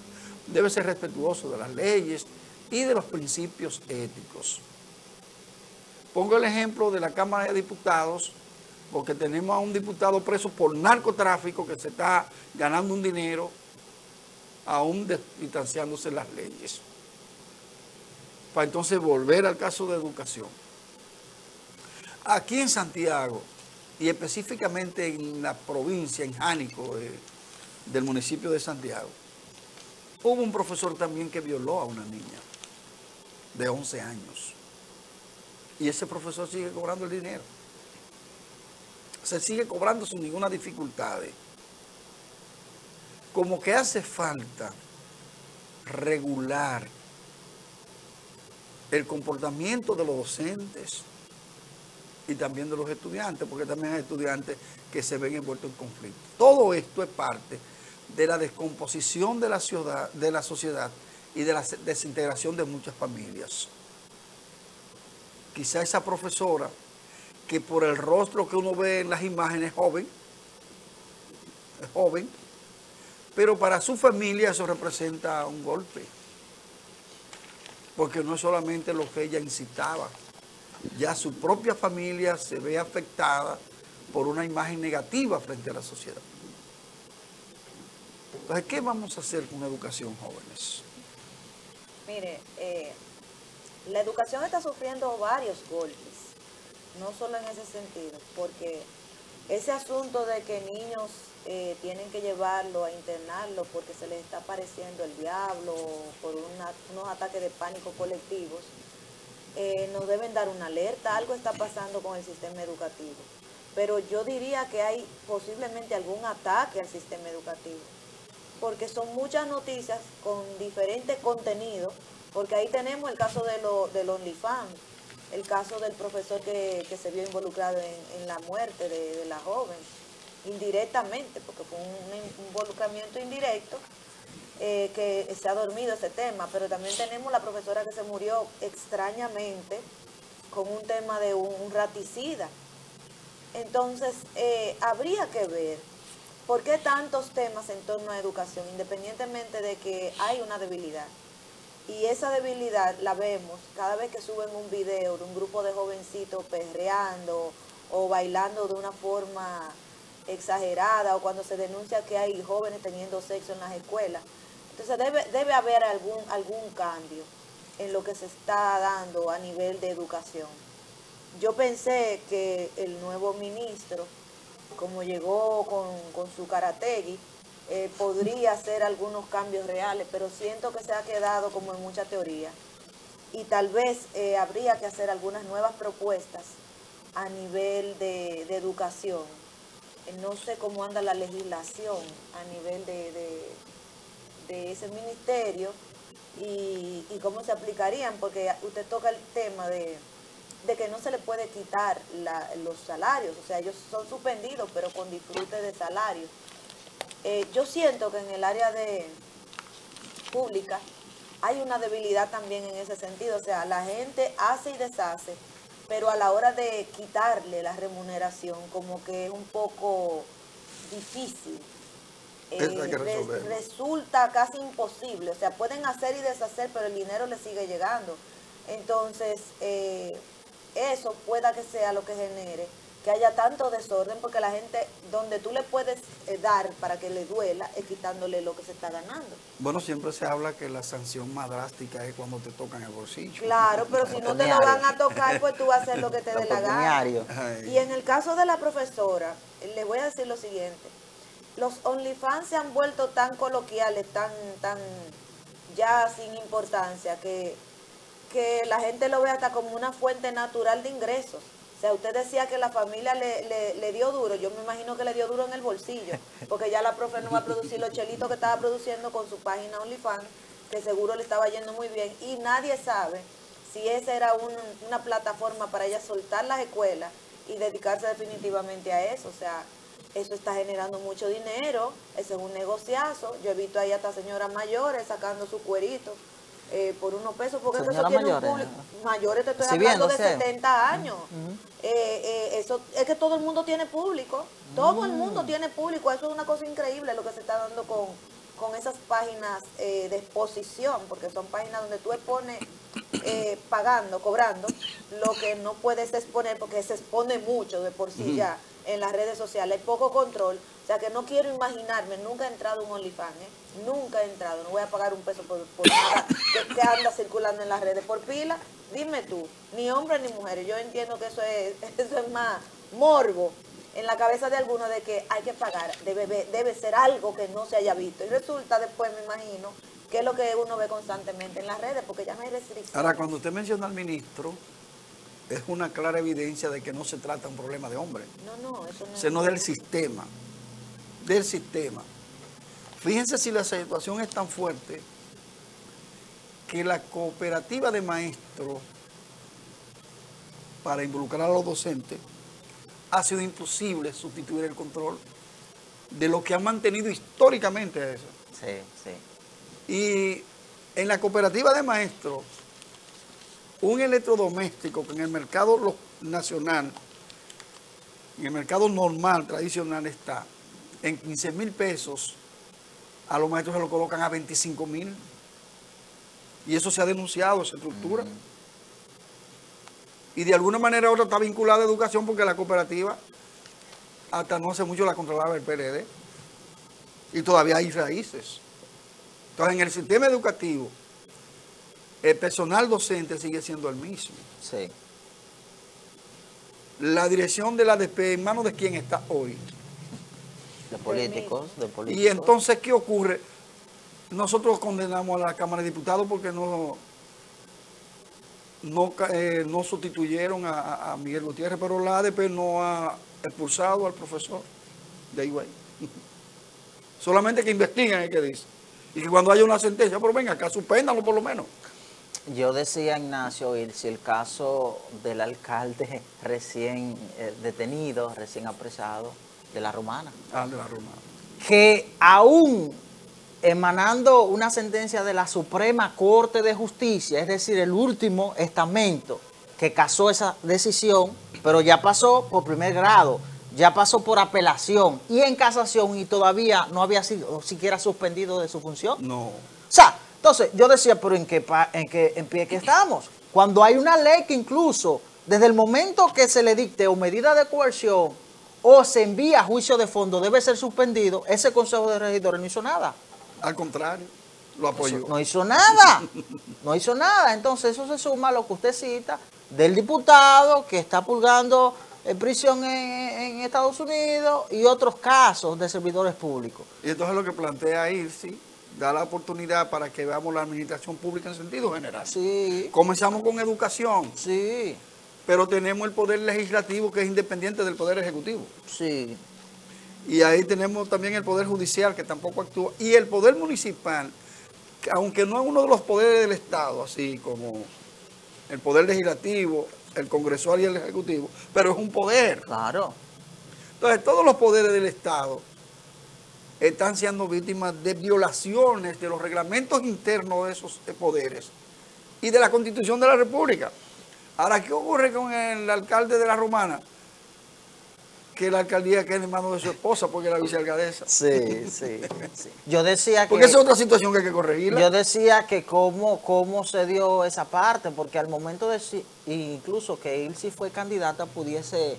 debe ser respetuoso de las leyes y de los principios éticos. Pongo el ejemplo de la Cámara de Diputados, porque tenemos a un diputado preso por narcotráfico que se está ganando un dinero, aún distanciándose las leyes. Para entonces volver al caso de educación. Aquí en Santiago, y específicamente en la provincia, en Jánico, del municipio de Santiago, hubo un profesor también que violó a una niña de 11 años. Y ese profesor sigue cobrando el dinero. Se sigue cobrando sin ninguna dificultad. Como que hace falta regular el comportamiento de los docentes y también de los estudiantes, porque también hay estudiantes que se ven envueltos en conflicto. Todo esto es parte de la descomposición de la sociedad y de la desintegración de muchas familias. Quizá esa profesora, que por el rostro que uno ve en las imágenes es joven, pero para su familia eso representa un golpe, porque no es solamente lo que ella incitaba, ya su propia familia se ve afectada por una imagen negativa frente a la sociedad. Entonces, ¿qué vamos a hacer con educación, jóvenes? Mire, la educación está sufriendo varios golpes, no solo en ese sentido, porque ese asunto de que niños tienen que llevarlo a internarlo porque se les está apareciendo el diablo por unos ataques de pánico colectivos, nos deben dar una alerta. Algo está pasando con el sistema educativo, pero yo diría que hay posiblemente algún ataque al sistema educativo, porque son muchas noticias con diferentes contenidos, porque ahí tenemos el caso del OnlyFans, el caso del profesor que se vio involucrado en la muerte de la joven, indirectamente, porque fue un involucramiento indirecto, que se ha dormido ese tema, pero también tenemos la profesora que se murió extrañamente con un tema de un raticida. Entonces, habría que ver por qué tantos temas en torno a educación, independientemente de que hay una debilidad. Y esa debilidad la vemos cada vez que suben un video de un grupo de jovencitos perreando o bailando de una forma exagerada, o cuando se denuncia que hay jóvenes teniendo sexo en las escuelas. Entonces debe haber algún cambio en lo que se está dando a nivel de educación. Yo pensé que el nuevo ministro, como llegó con su karategui, podría hacer algunos cambios reales, pero siento que se ha quedado como en mucha teoría. Y tal vez habría que hacer algunas nuevas propuestas a nivel de educación. No sé cómo anda la legislación a nivel de ese ministerio y cómo se aplicarían, porque usted toca el tema de de que no se le puede quitar los salarios, o sea, ellos son suspendidos, pero con disfrute de salario. Yo siento que en el área de pública hay una debilidad también en ese sentido, o sea, la gente hace y deshace, pero a la hora de quitarle la remuneración como que es un poco difícil. Resulta casi imposible, o sea, pueden hacer y deshacer, pero el dinero les sigue llegando. Entonces, eso pueda que sea lo que genere que haya tanto desorden, porque la gente, donde tú le puedes dar para que le duela, es quitándole lo que se está ganando. Bueno, siempre se habla que la sanción más drástica es cuando te tocan el bolsillo. Claro, pero si no te lo van a tocar, pues tú vas a hacer lo que te dé la gana. Y en el caso de la profesora, les voy a decir lo siguiente. Los OnlyFans se han vuelto tan coloquiales, tan ya sin importancia, que la gente lo ve hasta como una fuente natural de ingresos. O sea, usted decía que la familia le dio duro, yo me imagino que le dio duro en el bolsillo, porque ya la profe no va a producir los chelitos que estaba produciendo con su página OnlyFans, que seguro le estaba yendo muy bien, y nadie sabe si esa era una plataforma para ella soltar las escuelas y dedicarse definitivamente a eso. O sea, eso está generando mucho dinero, ese es un negociazo. Yo he visto ahí hasta señoras mayores sacando su cuerito por unos pesos, porque eso tiene mayores, un público. Mayores, te estoy hablando de 70 años. Eso es que todo el mundo tiene público, todo el mundo tiene público. Eso es una cosa increíble lo que se está dando con esas páginas de exposición, porque son páginas donde tú expones pagando, cobrando, lo que no puedes exponer, porque se expone mucho de por sí ya en las redes sociales, hay poco control. O sea que no quiero imaginarme, nunca he entrado a un OnlyFans, nunca he entrado, no voy a pagar un peso por nada que anda circulando en las redes. Por pila, dime tú, ni hombres ni mujeres, yo entiendo que eso es más morbo en la cabeza de algunos de que hay que pagar, debe ser algo que no se haya visto. Y resulta después, me imagino, que es lo que uno ve constantemente en las redes, porque ya no hay restricciones. Ahora, cuando usted menciona al ministro, es una clara evidencia de que no se trata de un problema de hombre. No, eso no es. Sino del sistema. Del sistema. Fíjense si la situación es tan fuerte que la cooperativa de maestros, para involucrar a los docentes, ha sido imposible sustituir el control de lo que han mantenido históricamente eso. Sí, sí. Y en la cooperativa de maestros, un electrodoméstico que en el mercado nacional, en el mercado normal, tradicional, está en 15,000 pesos, a los maestros se lo colocan a 25,000. Y eso se ha denunciado, esa estructura. Y de alguna manera ahora está vinculada a educación, porque la cooperativa hasta no hace mucho la controlaba el PLD. Y todavía hay raíces. Entonces, en el sistema educativo, el personal docente sigue siendo el mismo. Sí. La dirección de la ADP, ¿en manos de quién está hoy? De políticos. Y entonces, ¿qué ocurre? Nosotros condenamos a la Cámara de Diputados porque no sustituyeron a Miguel Gutiérrez, pero la ADP no ha expulsado al profesor de Higüey. Solamente que investiguen, es que dice. Y que cuando haya una sentencia, pero venga acá, suspéndanlo por lo menos. Yo decía, Ignacio, si el caso del alcalde recién detenido, recién apresado, de La Romana. De La Romana. Que aún emanando una sentencia de la Suprema Corte de Justicia, es decir, el último estamento que casó esa decisión, pero ya pasó por primer grado, ya pasó por apelación y en casación, y todavía no había sido siquiera suspendido de su función. No. O sea, entonces yo decía, pero ¿en qué pie que estamos? Cuando hay una ley que incluso desde el momento que se le dicte o medida de coerción o se envía a juicio de fondo debe ser suspendido, ese Consejo de Regidores no hizo nada. Al contrario, lo apoyó. No hizo nada, no hizo nada. Entonces eso se suma a lo que usted cita del diputado que está purgando prisión en Estados Unidos y otros casos de servidores públicos. Y entonces lo que plantea IRSI da la oportunidad para que veamos la administración pública en sentido general. Sí. Comenzamos con educación. Sí. Pero tenemos el poder legislativo que es independiente del poder ejecutivo. Sí. Y ahí tenemos también el poder judicial que tampoco actúa. Y el poder municipal, que aunque no es uno de los poderes del Estado, así como el poder legislativo el congresual y el ejecutivo, pero es un poder. Claro. Entonces, todos los poderes del Estado están siendo víctimas de violaciones de los reglamentos internos de esos poderes y de la Constitución de la República. Ahora, ¿qué ocurre con el alcalde de La Romana? Que la alcaldía queda en manos de su esposa porque es la vicealcaldesa. Sí, sí, sí. Yo decía que... Porque esa es otra situación que hay que corregirla. Yo decía que cómo se dio esa parte, porque al momento de incluso que Ilse fue candidata, pudiese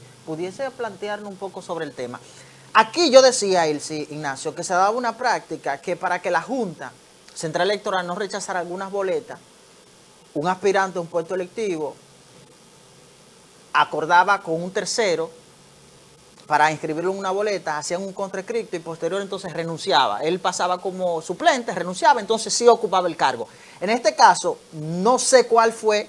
plantearnos un poco sobre el tema. Aquí yo decía, Ilse, Ignacio, que se daba una práctica que para que la Junta Central Electoral no rechazara algunas boletas, un aspirante a un puesto electivo acordaba con un tercero para inscribirlo en una boleta, hacían un contraescrito y posterior entonces renunciaba. Él pasaba como suplente, renunciaba, entonces sí ocupaba el cargo. En este caso, no sé cuál fue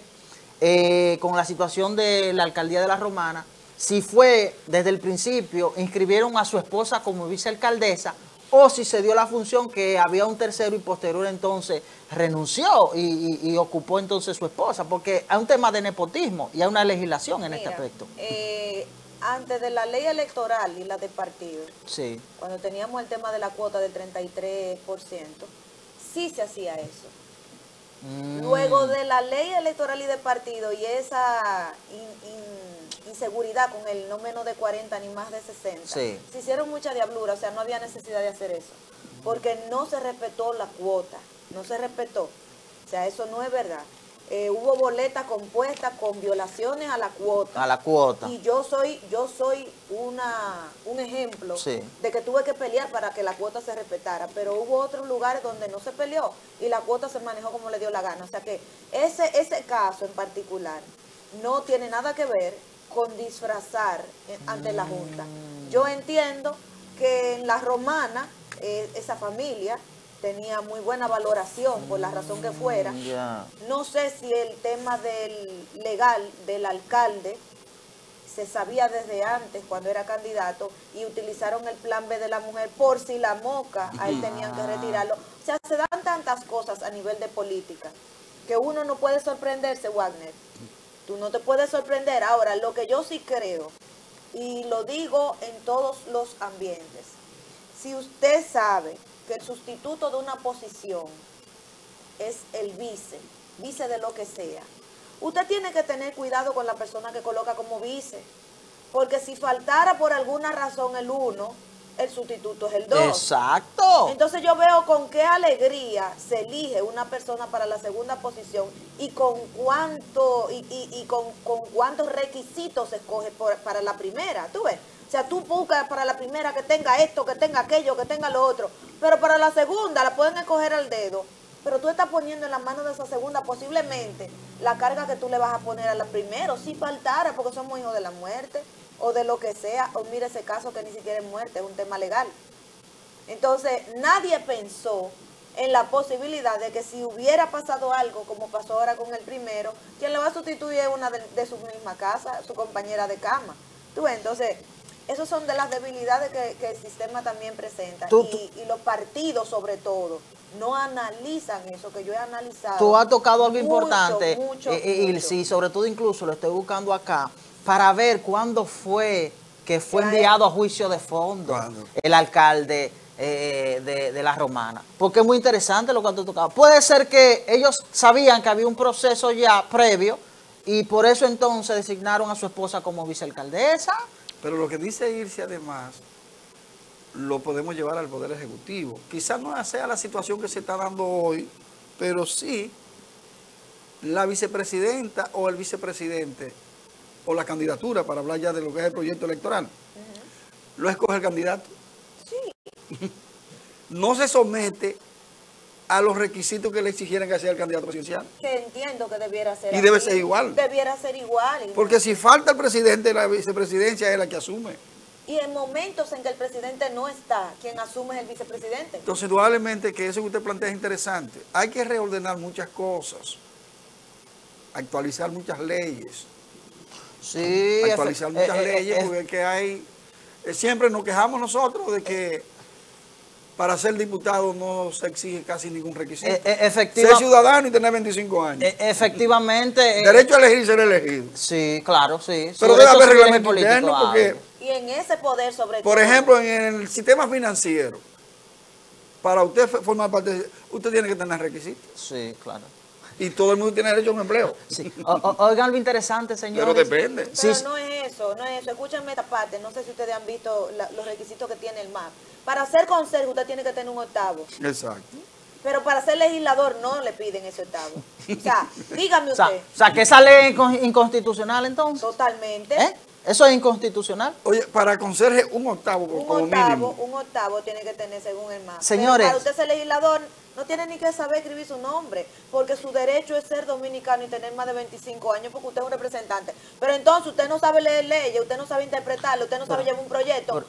con la situación de la alcaldía de La Romana, si fue desde el principio, inscribieron a su esposa como vicealcaldesa, o si se dio la función que había un tercero y posterior entonces renunció y ocupó entonces su esposa, porque hay un tema de nepotismo y hay una legislación en este aspecto. Antes de la ley electoral y la de partido, Sí. cuando teníamos el tema de la cuota del 33%, sí se hacía eso. Luego de la ley electoral y de partido y esa inseguridad con el no menos de 40 ni más de 60, Sí. se hicieron mucha diablura, o sea, no había necesidad de hacer eso, porque no se respetó la cuota, no se respetó, o sea, eso no es verdad. Hubo boletas compuestas con violaciones a la cuota. A la cuota. Y yo soy un ejemplo Sí. de que tuve que pelear para que la cuota se respetara, pero hubo otros lugares donde no se peleó y la cuota se manejó como le dio la gana. O sea que ese caso en particular no tiene nada que ver con disfrazar ante la Junta. Yo entiendo que en La Romana, esa familia tenía muy buena valoración por la razón que fuera. Yeah. No sé si el tema del legal del alcalde se sabía desde antes cuando era candidato y utilizaron el plan B de la mujer por si la moca, a él tenían que retirarlo. O sea, se dan tantas cosas a nivel de política que uno no puede sorprenderse, Wagner. Tú no te puedes sorprender. Ahora, lo que yo sí creo, y lo digo en todos los ambientes, si usted sabe que el sustituto de una posición es el vice de lo que sea, usted tiene que tener cuidado con la persona que coloca como vice, porque si faltara por alguna razón el uno, el sustituto es el 2. Exacto. Entonces yo veo con qué alegría se elige una persona para la segunda posición y con con cuántos requisitos se escoge para la primera, ¿tú ves? O sea, tú buscas para la primera que tenga esto, que tenga aquello, que tenga lo otro, pero para la segunda la pueden escoger al dedo, pero tú estás poniendo en las manos de esa segunda posiblemente la carga que tú le vas a poner a la primera, si faltara, porque somos hijos de la muerte, o de lo que sea, o mira ese caso que ni siquiera es muerte, es un tema legal. Entonces, nadie pensó en la posibilidad de que si hubiera pasado algo, como pasó ahora con el primero, quien le va a sustituir es una de su misma casa, su compañera de cama. ¿Tú ves? Entonces, esas son de las debilidades que el sistema también presenta. Y los partidos, sobre todo, no analizan eso, que yo he analizado. Tú has tocado algo importante, mucho. Sí, sobre todo incluso lo estoy buscando acá, para ver cuándo fue que fue enviado a juicio de fondo el alcalde de La Romana. Porque es muy interesante lo que tú has tocado. Puede ser que ellos sabían que había un proceso ya previo y por eso entonces designaron a su esposa como vicealcaldesa. Pero lo que dice Irse, además, lo podemos llevar al Poder Ejecutivo. Quizás no sea la situación que se está dando hoy, pero sí la vicepresidenta o el vicepresidente o la candidatura, para hablar ya de lo que es el proyecto electoral, lo escoge el candidato. Sí. No se somete a los requisitos que le exigieran que sea el candidato presidencial. Que entiendo que debiera ser y debe ser igual. Debiera ser igual. Porque si falta el presidente, la vicepresidencia es la que asume. Y en momentos en que el presidente no está, quien asume es el vicepresidente. Entonces, indudablemente que eso que usted plantea es interesante. Hay que reordenar muchas cosas, actualizar muchas leyes. Sí, actualizar muchas leyes, porque es que hay... Siempre nos quejamos nosotros de que para ser diputado no se exige casi ningún requisito. Ser ciudadano y tener 25 años. Efectivamente. Derecho a elegir y ser elegido. Sí, claro, sí. Pero debe haber reglamento interno porque... Y en ese poder sobre todo. Por ejemplo, en el sistema financiero, para usted formar parte, usted tiene que tener requisitos. Sí, claro. Y todo el mundo tiene derecho a un empleo. Sí. Oigan lo interesante, señores. Pero depende. Pero sí, no es eso, no es eso. Escúchenme esta parte, no sé si ustedes han visto los requisitos que tiene el MAP. Para ser conserje usted tiene que tener un octavo. Exacto. Pero para ser legislador no le piden ese octavo. O sea, dígame usted. O sea, que esa ley es inconstitucional entonces. Totalmente. ¿Eso es inconstitucional? Oye, para conserje un octavo como mínimo. Un octavo tiene que tener según el MAP. Señores. Pero para usted ser legislador no tiene ni que saber escribir su nombre, porque su derecho es ser dominicano y tener más de 25 años, porque usted es un representante. Pero entonces usted no sabe leer leyes, usted no sabe interpretarlo, usted no sabe llevar un proyecto.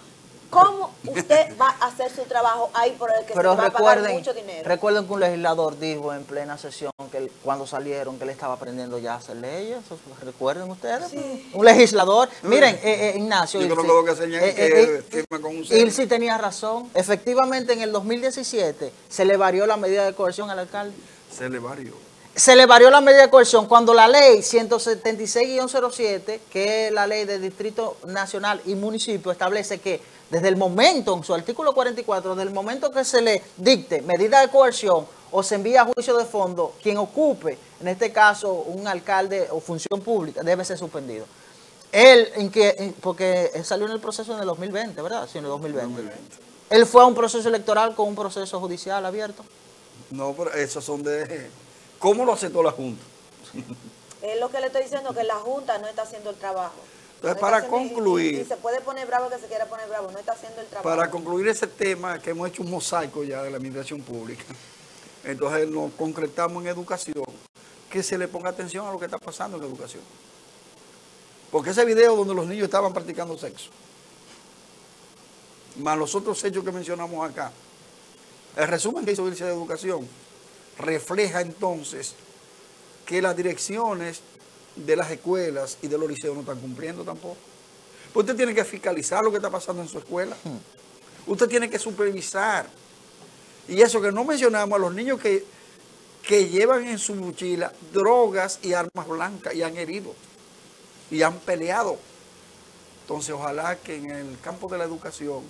¿Cómo usted va a hacer su trabajo ahí por el que se le va a pagar mucho dinero? Recuerden que un legislador dijo en plena sesión que cuando salieron que él estaba aprendiendo ya a hacer leyes. ¿Recuerden ustedes? Sí. Un legislador. Miren, Ignacio. Yo creo que firma con un Ilse tenía razón. Efectivamente, en el 2017 se le varió la medida de coerción al alcalde. Se le varió. Se le varió la medida de coerción cuando la ley 176-07, que es la ley del Distrito Nacional y Municipio, establece que desde el momento, en su artículo 44, desde el momento que se le dicte medida de coerción o se envía a juicio de fondo, quien ocupe, en este caso un alcalde o función pública, debe ser suspendido. Él, porque él salió en el proceso en el 2020, ¿verdad? Sí, en el 2020. Él fue a un proceso electoral con un proceso judicial abierto. No, pero esos son de... ¿Cómo lo aceptó la Junta? Es lo que le estoy diciendo, que la Junta no está haciendo el trabajo. Entonces, para concluir... Y se puede poner bravo que se quiera poner bravo, no está haciendo el trabajo. Para concluir ese tema, que hemos hecho un mosaico ya de la administración pública, entonces nos concretamos en educación, que se le ponga atención a lo que está pasando en educación. Porque ese video donde los niños estaban practicando sexo, más los otros hechos que mencionamos acá, el resumen que hizo Ilse de Educación refleja entonces que las direcciones de las escuelas y de los liceos no están cumpliendo tampoco. Pues usted tiene que fiscalizar lo que está pasando en su escuela. Usted tiene que supervisar. Y eso que no mencionamos, a los niños que llevan en su mochila drogas y armas blancas y han herido y han peleado. Entonces, ojalá que en el campo de la educación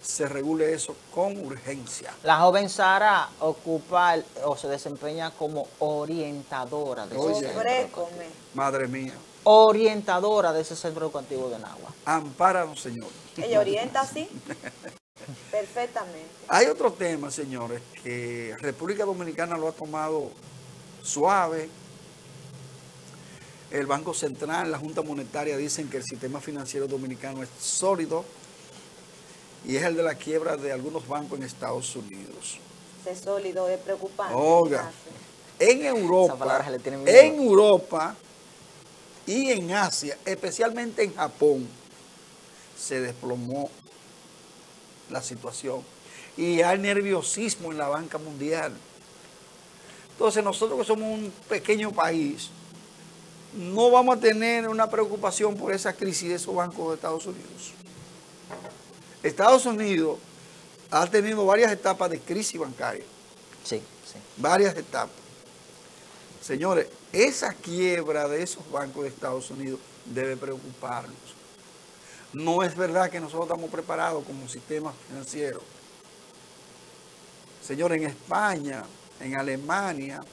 se regule eso con urgencia. La joven Sara ocupa o se desempeña como orientadora de ese centro educativo. Madre mía. Orientadora de ese centro educativo de Nagua. Ampáranos, Señor. Ella orienta así. Perfectamente. Hay otro tema, señores, que República Dominicana lo ha tomado suave. El Banco Central, la Junta Monetaria dicen que el sistema financiero dominicano es sólido y es el de la quiebra de algunos bancos en Estados Unidos. Es sólido, es preocupante. Oiga, en Europa y en Asia, especialmente en Japón, se desplomó la situación y hay nerviosismo en la banca mundial. Entonces nosotros que somos un pequeño país, no vamos a tener una preocupación por esa crisis de esos bancos de Estados Unidos. Estados Unidos ha tenido varias etapas de crisis bancaria. Sí, sí. Varias etapas. Señores, esa quiebra de esos bancos de Estados Unidos debe preocuparnos. No es verdad que nosotros estamos preparados como sistema financiero. Señores, en España, en Alemania,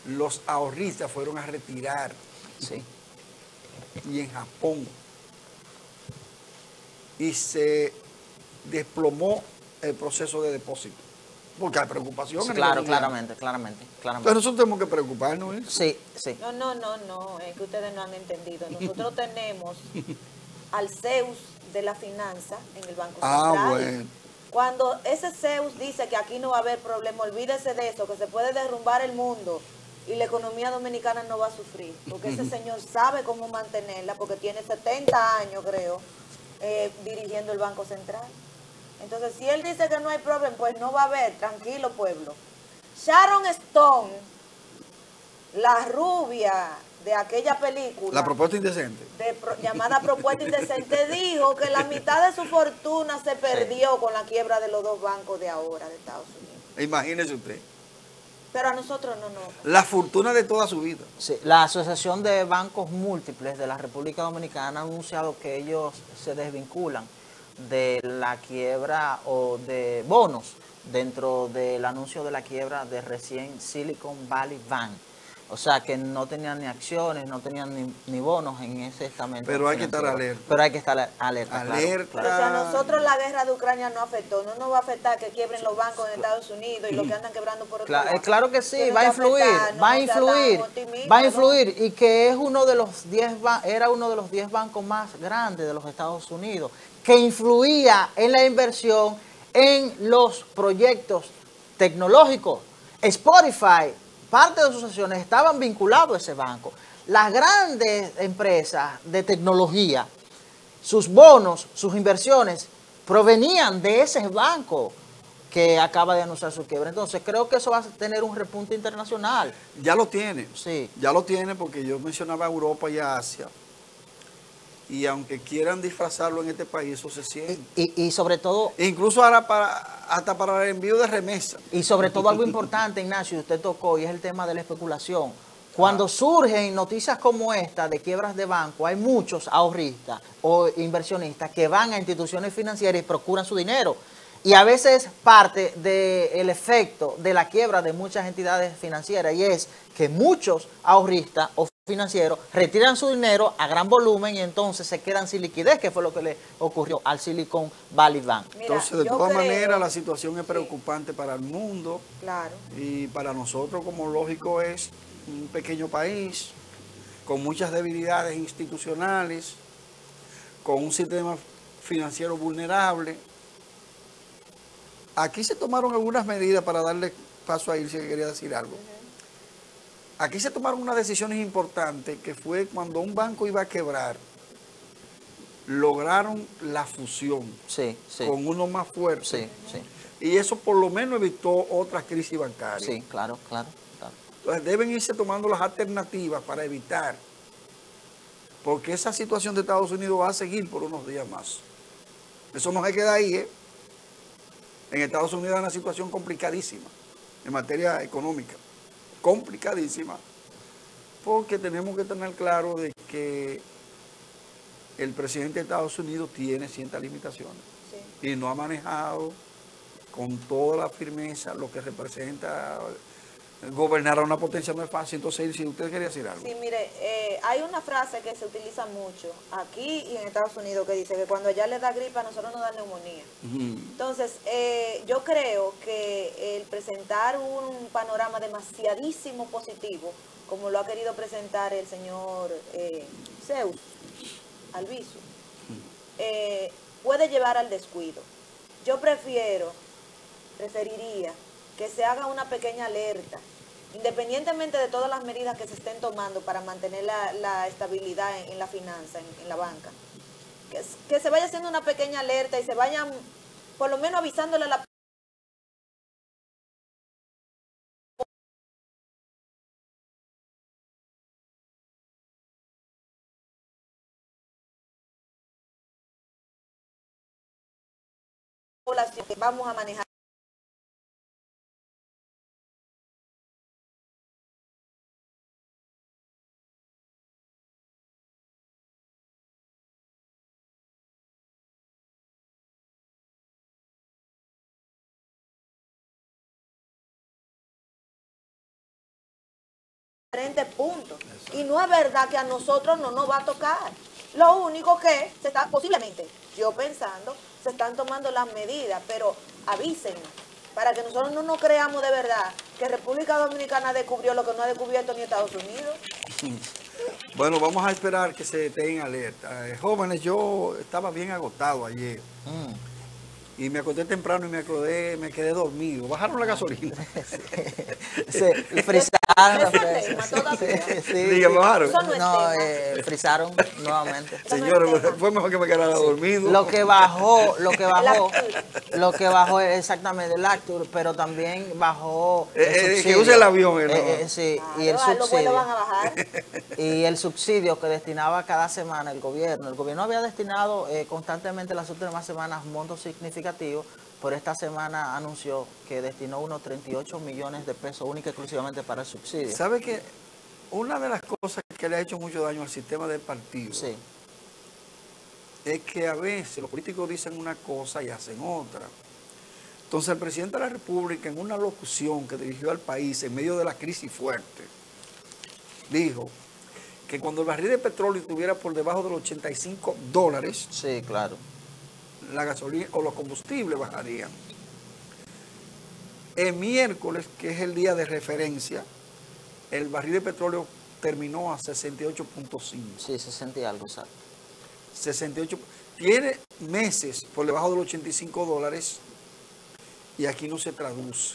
los ahorristas fueron a retirar. Sí. Y en Japón. Y se desplomó el proceso de depósito. Porque hay preocupación. Sí, claro, claramente. Pero nosotros tenemos que preocuparnos. Sí, sí. No, es que ustedes no han entendido. Nosotros tenemos al Zeus de la finanza en el Banco Central. Bueno. Cuando ese Zeus dice que aquí no va a haber problema, olvídese de eso, que se puede derrumbar el mundo y la economía dominicana no va a sufrir. Porque ese señor sabe cómo mantenerla, porque tiene 70 años, creo, dirigiendo el Banco Central. Entonces, si él dice que no hay problema, pues no va a haber, tranquilo pueblo. Sharon Stone, la rubia de aquella película. La propuesta indecente. Llamada Propuesta Indecente, dijo que la mitad de su fortuna se perdió con la quiebra de los dos bancos de ahora de Estados Unidos. Imagínese usted. Pero a nosotros no. La fortuna de toda su vida. Sí, la Asociación de Bancos Múltiples de la República Dominicana ha anunciado que ellos se desvinculan de la quiebra o de bonos dentro del anuncio de la quiebra de recién Silicon Valley Bank. O sea, que no tenían ni acciones, no tenían ni bonos en ese estamento. Pero hay que estar alerta. Pero hay que estar alerta. Alerta. Claro. O sea, a nosotros la guerra de Ucrania no afectó. No nos va a afectar que quiebren los bancos en Estados Unidos y los que andan quebrando por otro lado. Claro que sí, va a influir, y que es uno de los era uno de los 10 bancos más grandes de los Estados Unidos, que influía en la inversión en los proyectos tecnológicos. Spotify, parte de sus acciones estaban vinculados a ese banco. Las grandes empresas de tecnología, sus bonos, sus inversiones, provenían de ese banco que acaba de anunciar su quiebra. Entonces, creo que eso va a tener un repunte internacional. Ya lo tiene. Sí. Ya lo tiene porque yo mencionaba a Europa y a Asia. Y aunque quieran disfrazarlo en este país, eso se siente. Y sobre todo... Incluso ahora hasta para el envío de remesa. Y sobre todo algo importante, Ignacio, usted tocó, y es el tema de la especulación. Cuando surgen noticias como esta de quiebras de banco, hay muchos ahorristas o inversionistas que van a instituciones financieras y procuran su dinero. Y a veces parte del efecto de la quiebra de muchas entidades financieras, y es que muchos ahorristas o financieros retiran su dinero a gran volumen y entonces se quedan sin liquidez, que fue lo que le ocurrió al Silicon Valley Bank. Mira, entonces, de todas maneras, la situación es preocupante para el mundo. Claro. Y para nosotros, como lógico, es un pequeño país con muchas debilidades institucionales, con un sistema financiero vulnerable. Aquí se tomaron algunas medidas para darle paso a Ilse, que quería decir algo. Aquí se tomaron unas decisiones importantes, que fue cuando un banco iba a quebrar, lograron la fusión con uno más fuerte. Sí. Y eso por lo menos evitó otras crisis bancarias. Sí, claro. Entonces deben irse tomando las alternativas para evitar, porque esa situación de Estados Unidos va a seguir por unos días más. Eso no se queda ahí, ¿eh? En Estados Unidos hay una situación complicadísima en materia económica. Complicadísima. Porque tenemos que tener claro de que el presidente de Estados Unidos tiene ciertas limitaciones. Sí. Y no ha manejado con toda la firmeza lo que representa gobernar a una potencia. No es fácil. Entonces, si usted quería decir algo. Sí, mire, hay una frase que se utiliza mucho aquí y en Estados Unidos que dice que cuando allá le da gripa a nosotros nos da neumonía. Entonces, yo creo que el presentar un panorama demasiadísimo positivo, como lo ha querido presentar el señor Zeus Albizu, puede llevar al descuido. Yo preferiría que se haga una pequeña alerta, independientemente de todas las medidas que se estén tomando para mantener la estabilidad en la finanza, en la banca, que se vaya haciendo una pequeña alerta y se vayan por lo menos avisándole a la población que vamos a manejar. Diferentes puntos. Y no es verdad que a nosotros no nos va a tocar. Lo único que se está, posiblemente, yo pensando, se están tomando las medidas, pero avísenos, para que nosotros no nos creamos de verdad que República Dominicana descubrió lo que no ha descubierto ni Estados Unidos. Bueno, vamos a esperar que se estén alerta. Jóvenes, yo estaba bien agotado ayer. Y me acosté temprano y me quedé dormido. Bajaron la gasolina. Sí, frisaron. bajaron los Ese precios. tema todavía. Sí, Diga, bajaron. Eso no es No, tema. frizaron nuevamente. Señores, fue mejor que me quedara dormido. Lo que bajó, Lactur. es exactamente el Lactur, pero también bajó el que subsidio. use el avión, Sí, Claro, y el los vuelos subsidio. van a bajar. Y el subsidio que destinaba cada semana el gobierno. El gobierno había destinado constantemente las últimas semanas montos significativos, pero esta semana anunció que destinó unos 38 millones de pesos única y exclusivamente para el subsidio. ¿Sabe que una de las cosas que le ha hecho mucho daño al sistema del partido Sí, es que a veces los políticos dicen una cosa y hacen otra? Entonces el presidente de la República, en una locución que dirigió al país en medio de la crisis fuerte, dijo que cuando el barril de petróleo estuviera por debajo de los $85, sí, claro. la gasolina o los combustibles bajarían. El miércoles, que es el día de referencia, el barril de petróleo terminó a 68.5. Sí, 60 y algo, exacto. 68. Tiene meses por debajo de los $85 y aquí no se traduce.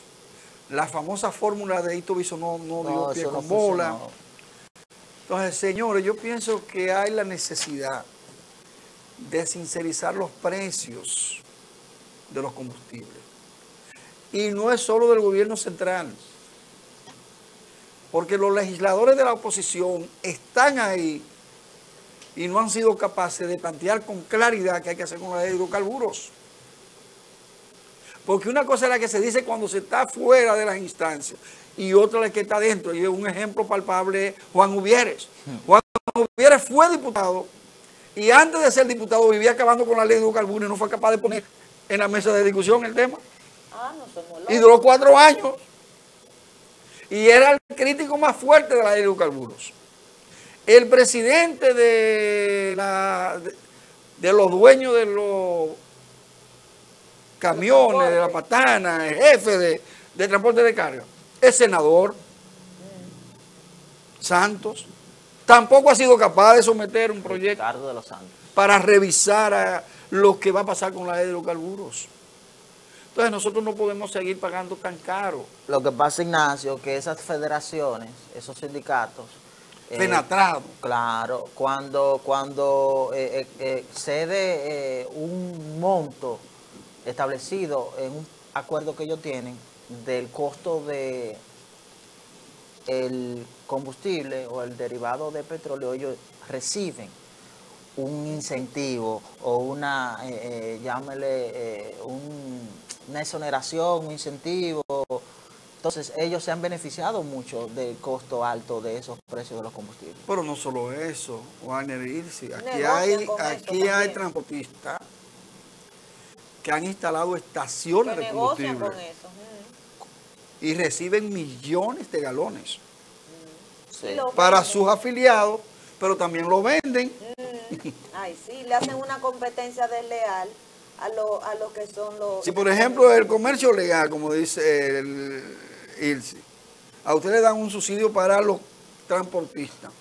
La famosa fórmula de Hito Biso no dio pie eso con no bola. funcionó. Entonces, señores, yo pienso que hay la necesidad de sincerizar los precios de los combustibles. Y no es solo del gobierno central, porque los legisladores de la oposición están ahí y no han sido capaces de plantear con claridad qué hay que hacer con los hidrocarburos. Porque una cosa es la que se dice cuando se está fuera de las instancias y otra la que está dentro. Y un ejemplo palpable es Juan Uvieres. Juan Uvieres fue diputado y antes de ser diputado vivía acabando con la ley de hidrocarburos y no fue capaz de poner en la mesa de discusión el tema. Ah, no somos locos. Y duró 4 años. Y era el crítico más fuerte de la ley de hidrocarburos. El presidente de los dueños de los camiones, de la patana, el jefe de transporte de carga, el senador Santos, tampoco ha sido capaz de someter un proyecto Ricardo de los Santos. para revisar lo que va a pasar con la ley de hidrocarburos. Entonces nosotros no podemos seguir pagando tan caro. Lo que pasa, Ignacio, que esas federaciones, esos sindicatos, Penetrado. claro, cuando cede un monto establecido en un acuerdo que ellos tienen del costo de el combustible o el derivado de petróleo, ellos reciben un incentivo o una, llámele, una exoneración, un incentivo. Entonces ellos se han beneficiado mucho del costo alto de esos precios de los combustibles. Pero no solo eso, Warner Irsi, aquí Negocian con esto hay también. transportistas que han instalado estaciones Que de negocian combustible con eso. y reciben millones de galones Sí. Y lo para venden. sus afiliados, pero también lo venden. Ay, sí, le hacen una competencia desleal a lo que son los... Si por ejemplo el comercio legal, como dice el Irsi, a usted le dan un subsidio para los transportistas.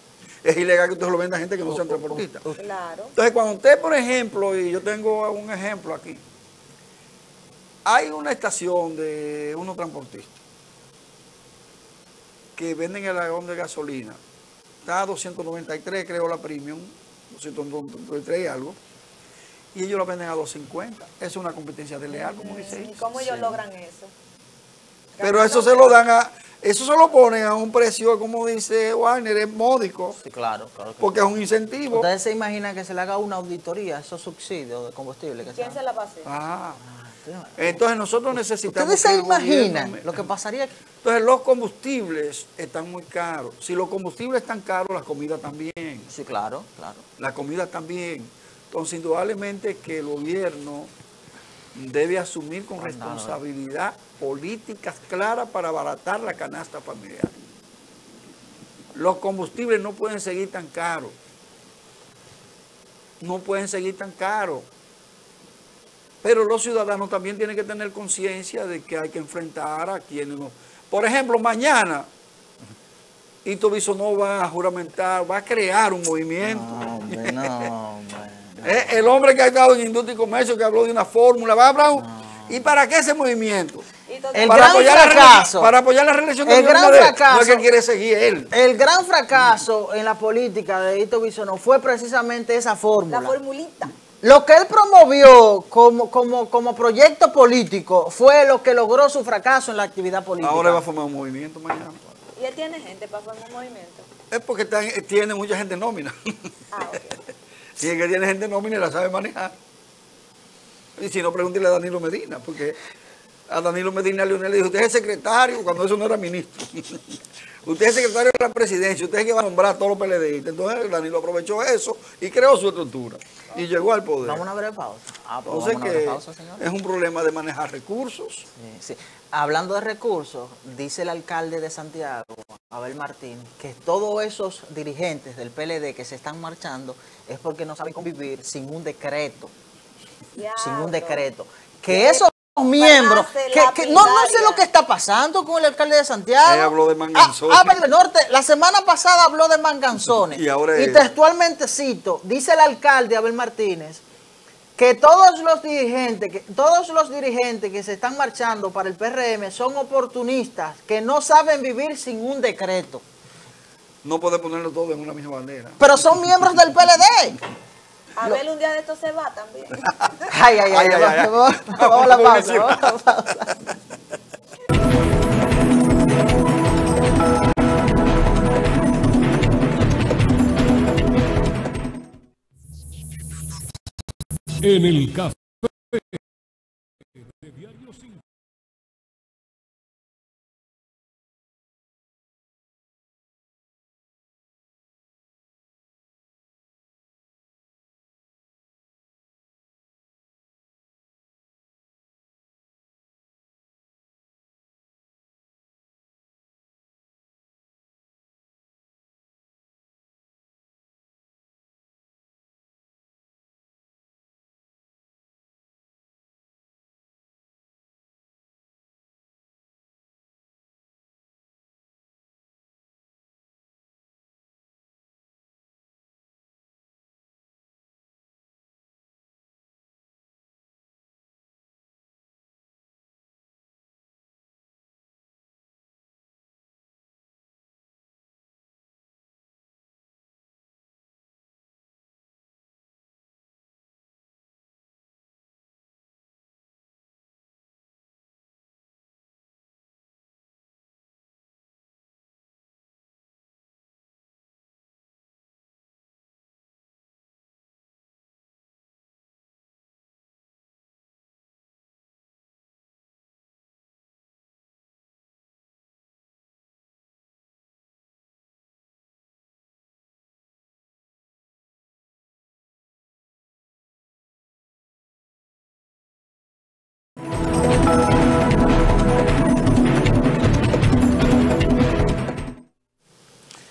Es ilegal que usted lo venda a gente que no sean transportistas. Claro. Entonces, cuando usted, por ejemplo, y yo tengo un ejemplo aquí, hay una estación de unos transportistas que venden el galón de gasolina. Está a 293, creo, la premium, 293 y algo, y ellos la venden a 250. Es una competencia desleal, como dice ¿Y él. cómo ellos Sí. logran eso? Pero eso se lo dan eso se lo ponen a un precio, como dice Warner, es módico, Sí, claro, claro. porque es un incentivo. ¿Ustedes se imaginan que se le haga una auditoría a esos subsidios de combustible? Que ¿Quién se la va a hacer? Ah, entonces nosotros necesitamos ¿Ustedes se que el imaginan gobierno- lo que pasaría? Entonces los combustibles están muy caros. Si los combustibles están caros, la comida también. Sí, claro, claro. La comida también. Entonces, indudablemente que el gobierno debe asumir con responsabilidad políticas claras para abaratar la canasta familiar. Los combustibles no pueden seguir tan caros. No pueden seguir tan caros. Pero los ciudadanos también tienen que tener conciencia de que hay que enfrentar a quienes no. Por ejemplo, mañana Hito Biso no va a juramentar, va a crear un movimiento. No, hombre, no, hombre. El hombre que ha estado en industria y comercio, que habló de una fórmula, va a hablar ¿y para qué ese movimiento? El para gran apoyar fracaso. para apoyar la reelección de El gran Abinader. fracaso. No es que él quiere seguir él. El gran fracaso en la política de Hito Bisonó fue precisamente esa fórmula. La formulita. Lo que él promovió como proyecto político fue lo que logró su fracaso en la actividad política. Ahora va a formar un movimiento mañana. Y él tiene gente para formar un movimiento. Es porque tiene mucha gente nómina. Ah, ok. Si es que tiene gente nómina y la sabe manejar. Y si no, pregúntele a Danilo Medina, porque a Danilo Medina Leonel le dijo, usted es secretario cuando eso no era ministro. Usted es secretario de la presidencia, usted es que va a nombrar a todos los PLDistas. Entonces Danilo aprovechó eso y creó su estructura. Y llegó al poder. Vamos a una breve pausa. Pues Entonces vamos a una breve pausa, señor. es un problema de manejar recursos. Sí, sí. Hablando de recursos, dice el alcalde de Santiago, Abel Martín, que todos esos dirigentes del PLD que se están marchando es porque no saben convivir sin un decreto. Sin un decreto. Que esos miembros, no sé lo que está pasando con el alcalde de Santiago. Él habló de manganzones. Abel Norte, la semana pasada habló de manganzones. y textualmente cito, dice el alcalde Abel Martínez, que todos los dirigentes que se están marchando para el PRM son oportunistas, que no saben vivir sin un decreto. No puede ponerlo todo en una misma bandera. Pero son miembros del PLD. Abel un día de esto se va también. Ay. Vamos a la pausa. En el café de Diario 5.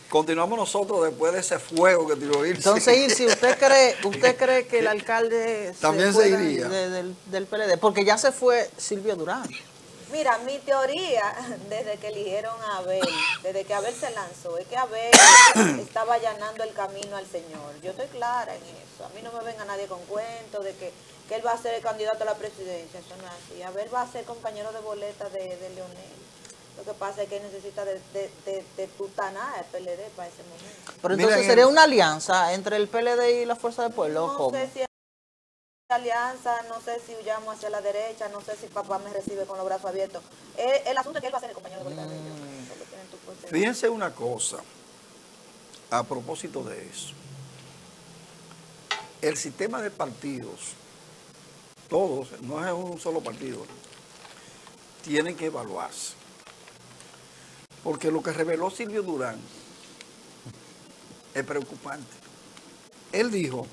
Continuamos nosotros después de ese fuego que tiró Irse. Entonces, Irsi, ¿usted cree que el alcalde también se iría del PLD? Porque ya se fue Silvio Durán. Mira, mi teoría, desde que eligieron a Abel, desde que Abel se lanzó, es que Abel estaba allanando el camino al Señor. Yo estoy clara en eso. A mí no me venga nadie con cuentos de que él va a ser el candidato a la presidencia. Eso no es así. Abel va a ser compañero de boleta de Leonel. Lo que pasa es que necesita de tutanar el PLD para ese momento. Pero entonces sería una alianza entre el PLD y la Fuerza del Pueblo. No ¿cómo? sé si alianza, no sé si huyamos hacia la derecha, no sé si papá me recibe con los brazos abiertos. El asunto es que él va a ser el compañero de boleta de ellos. Fíjense una cosa, a propósito de eso. El sistema de partidos, todos, no es un solo partido, tienen que evaluarse. Porque lo que reveló Silvio Durán es preocupante. Él dijo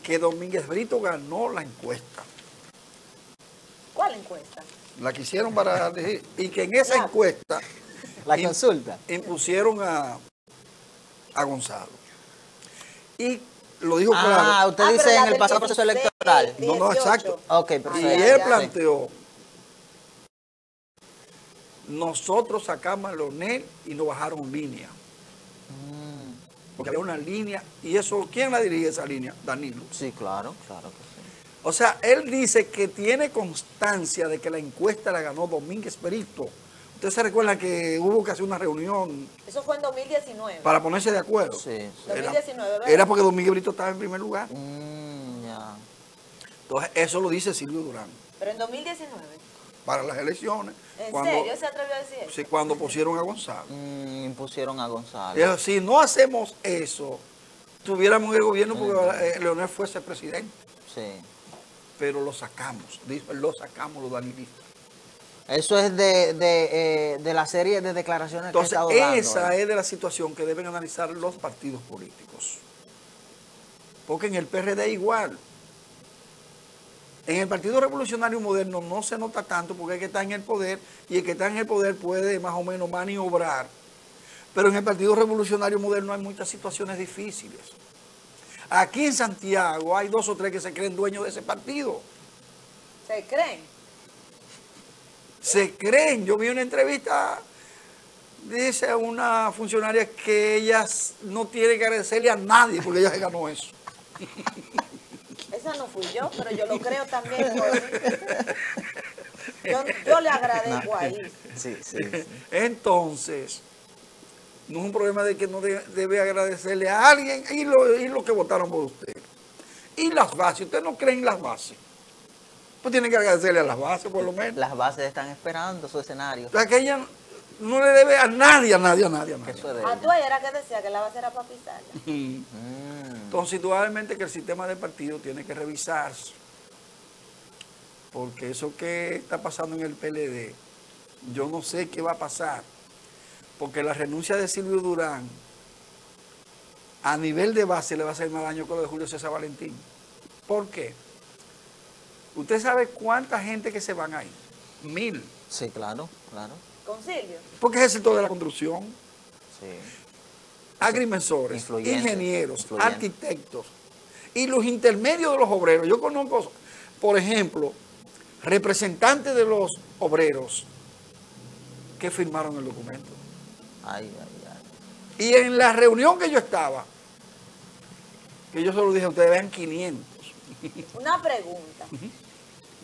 que Domínguez Brito ganó la encuesta. ¿Cuál encuesta? La que hicieron para decir, y que en esa encuesta La consulta. impusieron a Gonzalo. Y lo dijo claro. Ah, usted dice en el pasado proceso electoral. No, exacto. Ok, perfecto. Y él planteó, nosotros sacamos a Leonel y nos bajaron línea. Porque había una línea, y eso, ¿quién la dirige esa línea? Danilo. Sí, claro que sí. O sea, él dice que tiene constancia de que la encuesta la ganó Domínguez Brito. Ustedes se recuerdan que hubo que hacer una reunión Eso fue en 2019. para ponerse de acuerdo. Sí, sí. 2019, ¿verdad? Era porque Domínguez Brito estaba en primer lugar. Ya. Entonces, eso lo dice Silvio Durán. Pero en 2019. Para las elecciones. ¿En cuando, serio se atrevió a decir eso? sí, cuando pusieron a Gonzalo. Impusieron a Gonzalo. Dijo, si no hacemos eso, tuviéramos el gobierno porque Leonel fuese presidente. Sí. Pero lo sacamos, dijo, lo sacamos los danilistas. Eso es de la serie de declaraciones Entonces, que he estado dando. esa es de la situación que deben analizar los partidos políticos. Porque en el PRD igual. En el Partido Revolucionario Moderno no se nota tanto porque el que está en el poder y el que está en el poder puede más o menos maniobrar. Pero en el Partido Revolucionario Moderno hay muchas situaciones difíciles. Aquí en Santiago hay 2 o 3 que se creen dueños de ese partido. ¿Se creen? Se creen. Yo vi una entrevista, dice una funcionaria que ella no tiene que agradecerle a nadie porque ella se ganó eso. Esa no fui yo, pero yo lo creo también. Yo le agradezco ahí. Sí, sí, sí. Entonces, no es un problema de que no debe agradecerle a alguien y lo que votaron por usted. Y las bases, ¿usted no cree en las bases? Pues tiene que agradecerle a las bases por lo menos. Las bases están esperando su escenario. O sea, que ella no le debe a nadie. Que eso es de A ella. tú era que decía que la base era para pisarla. Entonces, indudablemente que el sistema de partido tiene que revisarse. Porque eso que está pasando en el PLD, yo no sé qué va a pasar. Porque la renuncia de Silvio Durán, a nivel de base, le va a hacer más daño que lo de Julio César Valentín. ¿Por qué? ¿Usted sabe cuánta gente que se van ahí? 1000. Sí, claro, claro. ¿Con Silvio? Porque es el sector de la construcción. Sí. Agrimensores, Influyentes, ingenieros, influyentes. arquitectos y los intermedios de los obreros. Yo conozco, por ejemplo, representantes de los obreros que firmaron el documento. Ay, ay, ay. Y en la reunión que yo estaba, que yo solo dije a ustedes, vean 500. Una pregunta.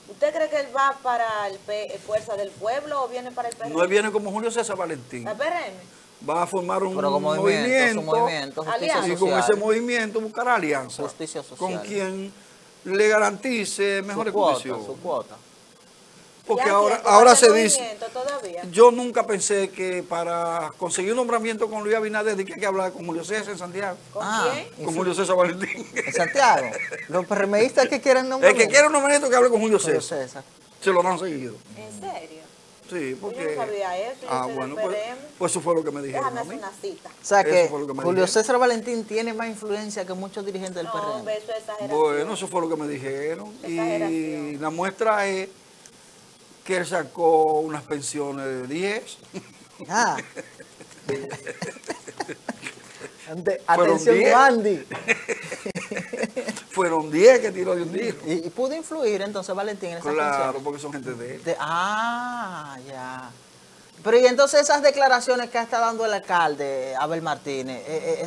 ¿Usted cree que él va para el Fuerza del Pueblo o viene para el PRM? No viene como Julio César Valentín. ¿El PRM? Va a formar un Pero con movimiento, su movimiento, justicia Alianza. y con ese social. movimiento buscar alianza Justicia social. con quien le garantice mejores condiciones. Su cuota. Porque ¿Y a ahora, quién? ¿Con ahora ese se dice, movimiento todavía? yo nunca pensé que para conseguir un nombramiento con Luis Abinader de que hay que hablar con Julio César en Santiago. ¿Con Ah, quién? Con Julio César Valentín. En Santiago. Los PRMistas que quieren nombrar. El que quiera un nombramiento que hable con Julio Julio César. César. Se lo dan seguido. ¿En serio? Sí, Yo porque... no sabía eso, yo soy del pues, PRM. pues eso fue lo que me dijeron Déjame a hacer mí. una cita. O sea Eso que fue lo que me Julio dijeron. César Valentín tiene más influencia que muchos dirigentes del No, PRM. hombre, eso es exageración. Bueno, eso fue lo que me dijeron. Y Exageración. la muestra es que él sacó unas pensiones de 10. Ah. Fueron Atención, 10. Andy. Fueron 10 que tiró de un tiro. Y pudo influir entonces Valentín en esa Claro, pensión. porque son gente de él. Ya. Pero y entonces esas declaraciones que está dando el alcalde, Abel Martínez,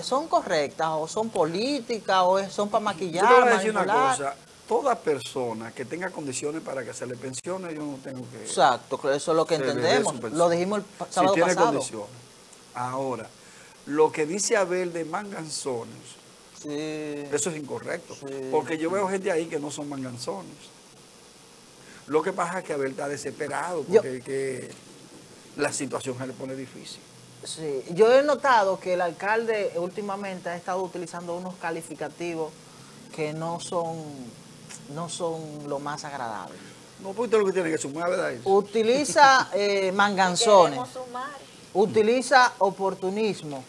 ¿son correctas o son políticas o son para maquillar, Yo te voy a decir una manipular? cosa. Toda persona que tenga condiciones para que se le pensione, yo no tengo que... Exacto, que eso es lo que se le dé entendemos. su pensión. Lo dijimos el sábado si tiene pasado. condiciones. Ahora, lo que dice Abel de manganzones, Sí. eso es incorrecto. Sí. Porque yo veo gente ahí que no son manganzones. Lo que pasa es que Abel está desesperado porque que la situación se le pone difícil. Sí, yo he notado que el alcalde últimamente ha estado utilizando unos calificativos que no son lo más agradables. No, pues usted lo que tiene que sumar, ¿verdad? Utiliza manganzones, Queremos sumar. utiliza oportunismo,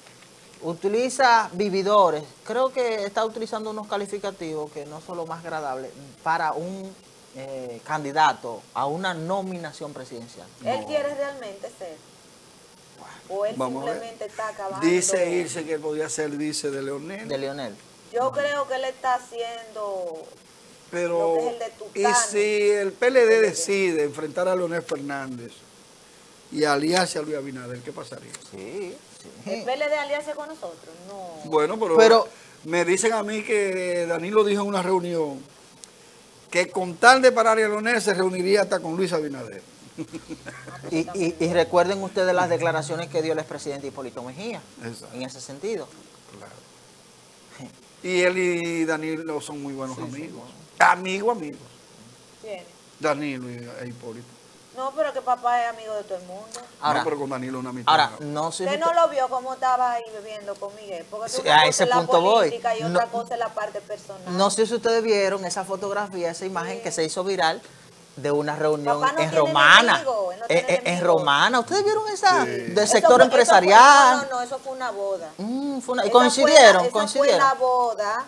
utiliza vividores. Creo que está utilizando unos calificativos que no son los más agradables para un candidato a una nominación presidencial. ¿Él quiere realmente ser? ¿O él Vamos a ver. simplemente está acabando? Dice irse que él podía ser vice de Leonel. De Leonel. Yo creo que él está haciendo Pero, lo que es el de y Tucano. si el PLD decide enfrentar a Leonel Fernández y aliarse a Luis Abinader, ¿qué pasaría? Sí, ¿El PLD aliarse con nosotros? No. Bueno, pero Pero- me dicen a mí que Danilo dijo en una reunión que con tal de parar a Leonel se reuniría hasta con Luis Abinader. Y recuerden ustedes las declaraciones que dio el expresidente Hipólito Mejía, Exacto. en ese sentido. Claro. Y él y Danilo son muy buenos amigos. Amigos. ¿Quién? Danilo e Hipólito. No, pero que papá es amigo de todo el mundo. Ahora, no, pero con Danilo una amistad. Ahora, no sé. Usted no lo vio cómo estaba ahí bebiendo con Miguel. Porque Sí, una a cosa ese es la punto voy. política y No- otra cosa es la parte personal. No sé si ustedes vieron esa fotografía, esa imagen que se hizo viral de una reunión Papá no en tiene Romana. enemigo, él no tiene En enemigo. Romana. ¿Ustedes vieron esa? Sí. Del Eso sector fue- empresarial. No, eso fue una boda. Y Esa coincidieron, fue la coincidieron. boda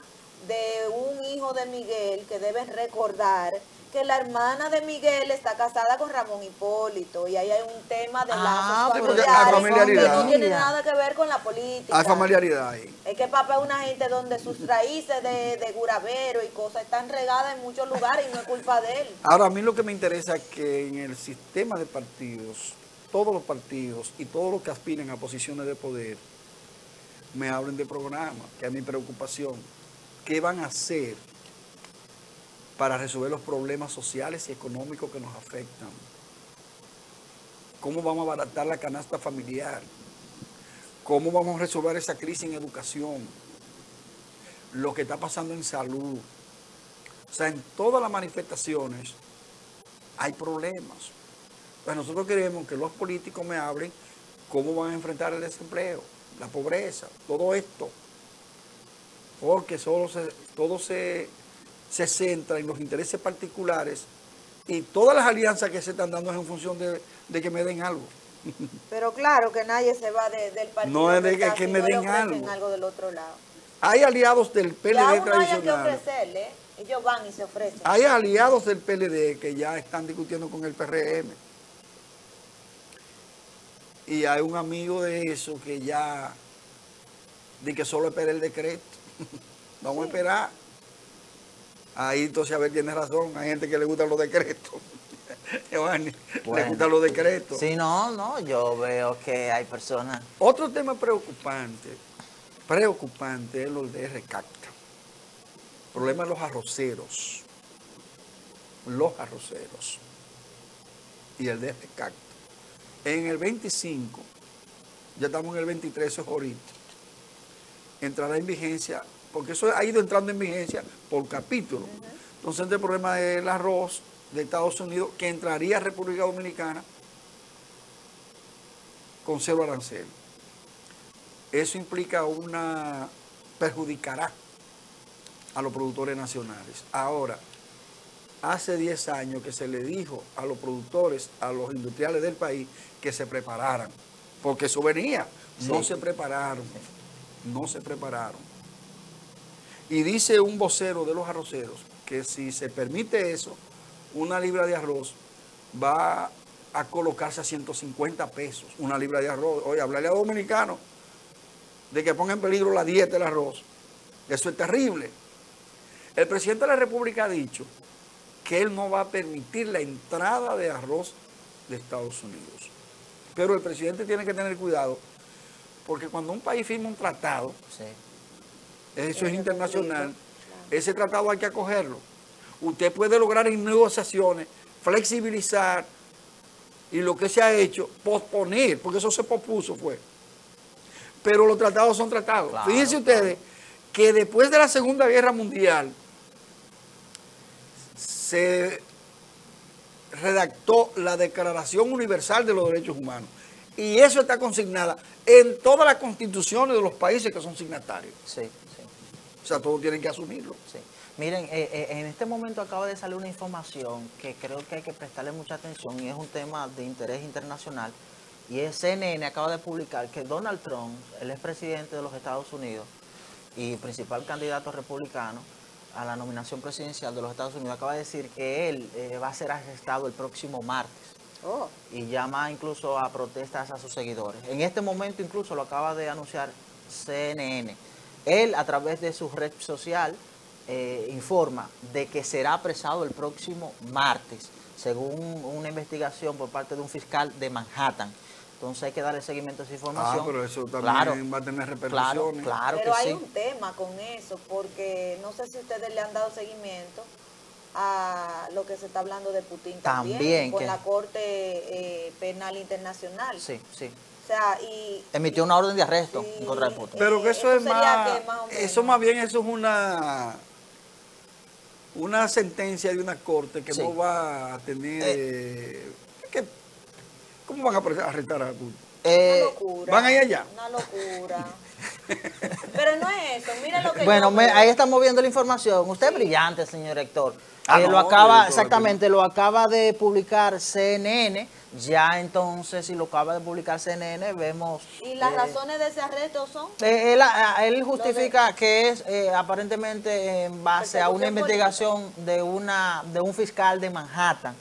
de un hijo de Miguel, que deben recordar que la hermana de Miguel está casada con Ramón Hipólito y ahí hay un tema de Ah, lazos porque familiares la familiaridad. que no tiene nada que ver con la política. Hay familiaridad ahí. Es que papá es una gente donde sus raíces de Guravero y cosas están regadas en muchos lugares y no es culpa de él. Ahora, a mí lo que me interesa es que en el sistema de partidos, todos los partidos y todos los que aspiren a posiciones de poder, me hablen de programas, que es mi preocupación. ¿Qué van a hacer para resolver los problemas sociales y económicos que nos afectan? ¿Cómo vamos a abaratar la canasta familiar? ¿Cómo vamos a resolver esa crisis en educación? Lo que está pasando en salud. O sea, en todas las manifestaciones hay problemas. Pues nosotros queremos que los políticos me hablen cómo van a enfrentar el desempleo, la pobreza, todo esto. Porque todo se centra en los intereses particulares y todas las alianzas que se están dando es en función de que me den algo. Pero claro que nadie se va del partido. No es de está, que si me no le den ofrecen algo. del otro lado. Hay aliados del Y PLD aún no hayan que tradicional. ofrecerle, ellos van y se ofrecen. Hay aliados del PLD que ya están discutiendo con el PRM. Y hay un amigo de eso que ya dice que solo espera el decreto. Vamos a esperar. Ahí entonces Abel tiene razón. Hay gente que le gustan los decretos. Giovanni, le Bueno. gustan los decretos. Sí, no, yo veo que hay personas. Otro tema preocupante es lo de recacta. El problema de los arroceros. Y el de recacta. En el 25, ya estamos en el 23, eso es ahorita, entrará en vigencia, porque eso ha ido entrando en vigencia por capítulo. Entonces, el problema del arroz de Estados Unidos, que entraría a República Dominicana con cero arancel. Eso implica perjudicará a los productores nacionales. Ahora, hace 10 años que se le dijo a los productores, a los industriales del país, que se prepararan, porque eso venía. No se prepararon. Y dice un vocero de los arroceros que si se permite eso, una libra de arroz va a colocarse a 150 pesos, una libra de arroz. Oye, hablarle a los dominicanos de que ponga en peligro la dieta del arroz. Eso es terrible. El presidente de la República ha dicho que él no va a permitir la entrada de arroz de Estados Unidos. Pero el presidente tiene que tener cuidado, porque cuando un país firma un tratado, Sí. eso es internacional, ese tratado hay que acogerlo. Usted puede lograr en negociaciones, flexibilizar, y lo que se ha hecho, posponer, porque eso se pospuso fue. Pero los tratados son tratados. Claro, Fíjense ustedes que después de la Segunda Guerra Mundial, se redactó la Declaración Universal de los Derechos Humanos. Y eso está consignada en todas las constituciones de los países que son signatarios. Sí. O sea, todos tienen que asumirlo. Sí. Miren, en este momento acaba de salir una información que creo que hay que prestarle mucha atención y es un tema de interés internacional. Y es CNN acaba de publicar que Donald Trump, el expresidente de los Estados Unidos y principal candidato republicano a la nominación presidencial de los Estados Unidos, acaba de decir que él va a ser arrestado el próximo martes. Oh. Y llama incluso a protestas a sus seguidores. En este momento incluso lo acaba de anunciar CNN. Él, a través de su red social, informa de que será apresado el próximo martes, según una investigación por parte de un fiscal de Manhattan. Entonces hay que darle seguimiento a esa información. Ah, pero eso también va a tener repercusiones. Claro Pero que hay sí. un tema con eso, porque no sé si ustedes le han dado seguimiento a lo que se está hablando de Putin También, con que- la Corte Penal Internacional. Sí, sí. O sea, y Emitió una orden de arresto sí, en contra de Putin. Pero que eso es sería más, que más o menos. eso más bien eso es una sentencia de una corte que Sí. no va a tener, ¿cómo van a arrestar a Putin? Una locura. ¿Van ahí allá? Una locura. Pero no es eso, mira lo que Bueno, yo veo. ahí estamos viendo la información. Usted es brillante, señor Héctor. No, Lo acaba, director, exactamente, lo acaba de publicar CNN. Ya entonces, si lo acaba de publicar CNN, vemos... Y las razones de ese arresto son Él justifica que es aparentemente en base a una Persecución investigación de un fiscal de Manhattan.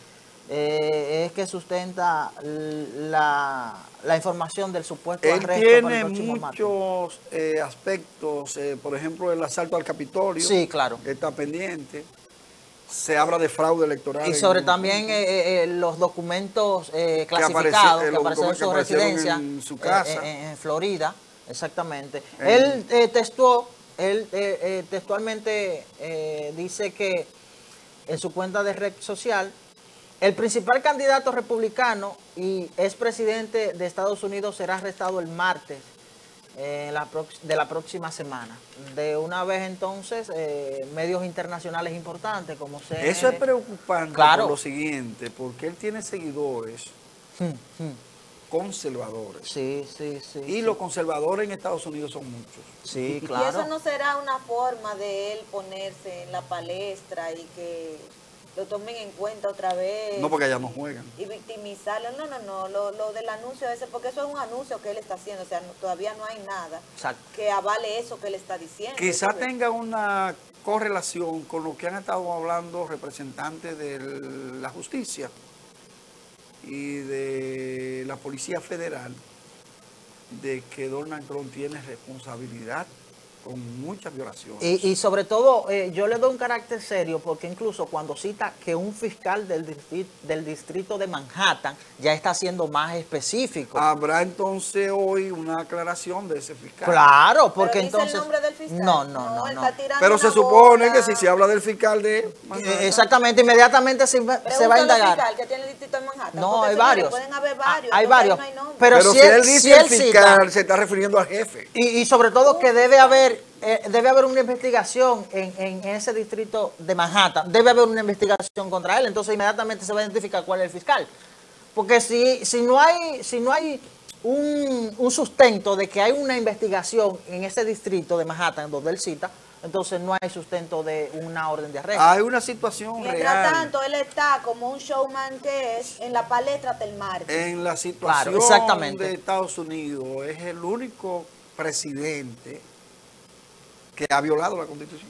Es que sustenta la información del supuesto Él arresto para tiene el próximo martes. muchos aspectos, por ejemplo, el asalto al Capitolio. Sí, claro. Está pendiente. Se habla de fraude electoral. Y sobre en- también los documentos clasificados que los aparecieron en su documentos que aparecieron residencia en su casa. en Florida, exactamente. En- Él textualmente dice que en su cuenta de red social, el principal candidato republicano y expresidente de Estados Unidos será arrestado el martes de la próxima semana. De una vez entonces, medios internacionales importantes como CNN. Eso es preocupante Claro. por lo siguiente, porque él tiene seguidores conservadores. Sí, sí, sí. Y los conservadores en Estados Unidos son muchos. Sí, Y eso claro. no será una forma de él ponerse en la palestra y que lo tomen en cuenta otra vez. No, porque allá no juegan. Y victimizarlo. No. Lo del anuncio ese, porque eso es un anuncio que él está haciendo. O sea, todavía no hay nada Exacto. que avale eso que él está diciendo. Quizás ¿sabes? tenga una correlación con lo que han estado hablando representantes de la justicia y de la Policía Federal, de que Donald Trump tiene responsabilidad con muchas violaciones. Y sobre todo, yo le doy un carácter serio porque incluso cuando cita que un fiscal del distrito de Manhattan ya está siendo más específico. Habrá entonces hoy una aclaración de ese fiscal. Claro, porque Pero dice entonces... el nombre del fiscal. No. él está tirando Pero se una supone bola. que si se habla del fiscal de Manhattan, Exactamente, inmediatamente se va a Pregúntale al indagar. fiscal que tiene el distrito de Manhattan. No, porque, hay señores, varios. Pueden haber varios. Hay entonces varios. no hay nombre. Pero pero si si él- él si dice él el cita- fiscal, se está refiriendo al jefe. Y sobre todo que debe haber una investigación en ese distrito de Manhattan. Debe haber una investigación contra él. Entonces inmediatamente se va a identificar cuál es el fiscal. Porque si no hay un sustento de que hay una investigación en ese distrito de Manhattan donde él cita, entonces no hay sustento de una orden de arresto. Hay una situación Mientras real tanto, él está como un showman que es en la palestra del martes. en la situación Claro, exactamente. de Estados Unidos. Es el único presidente que ha violado la Constitución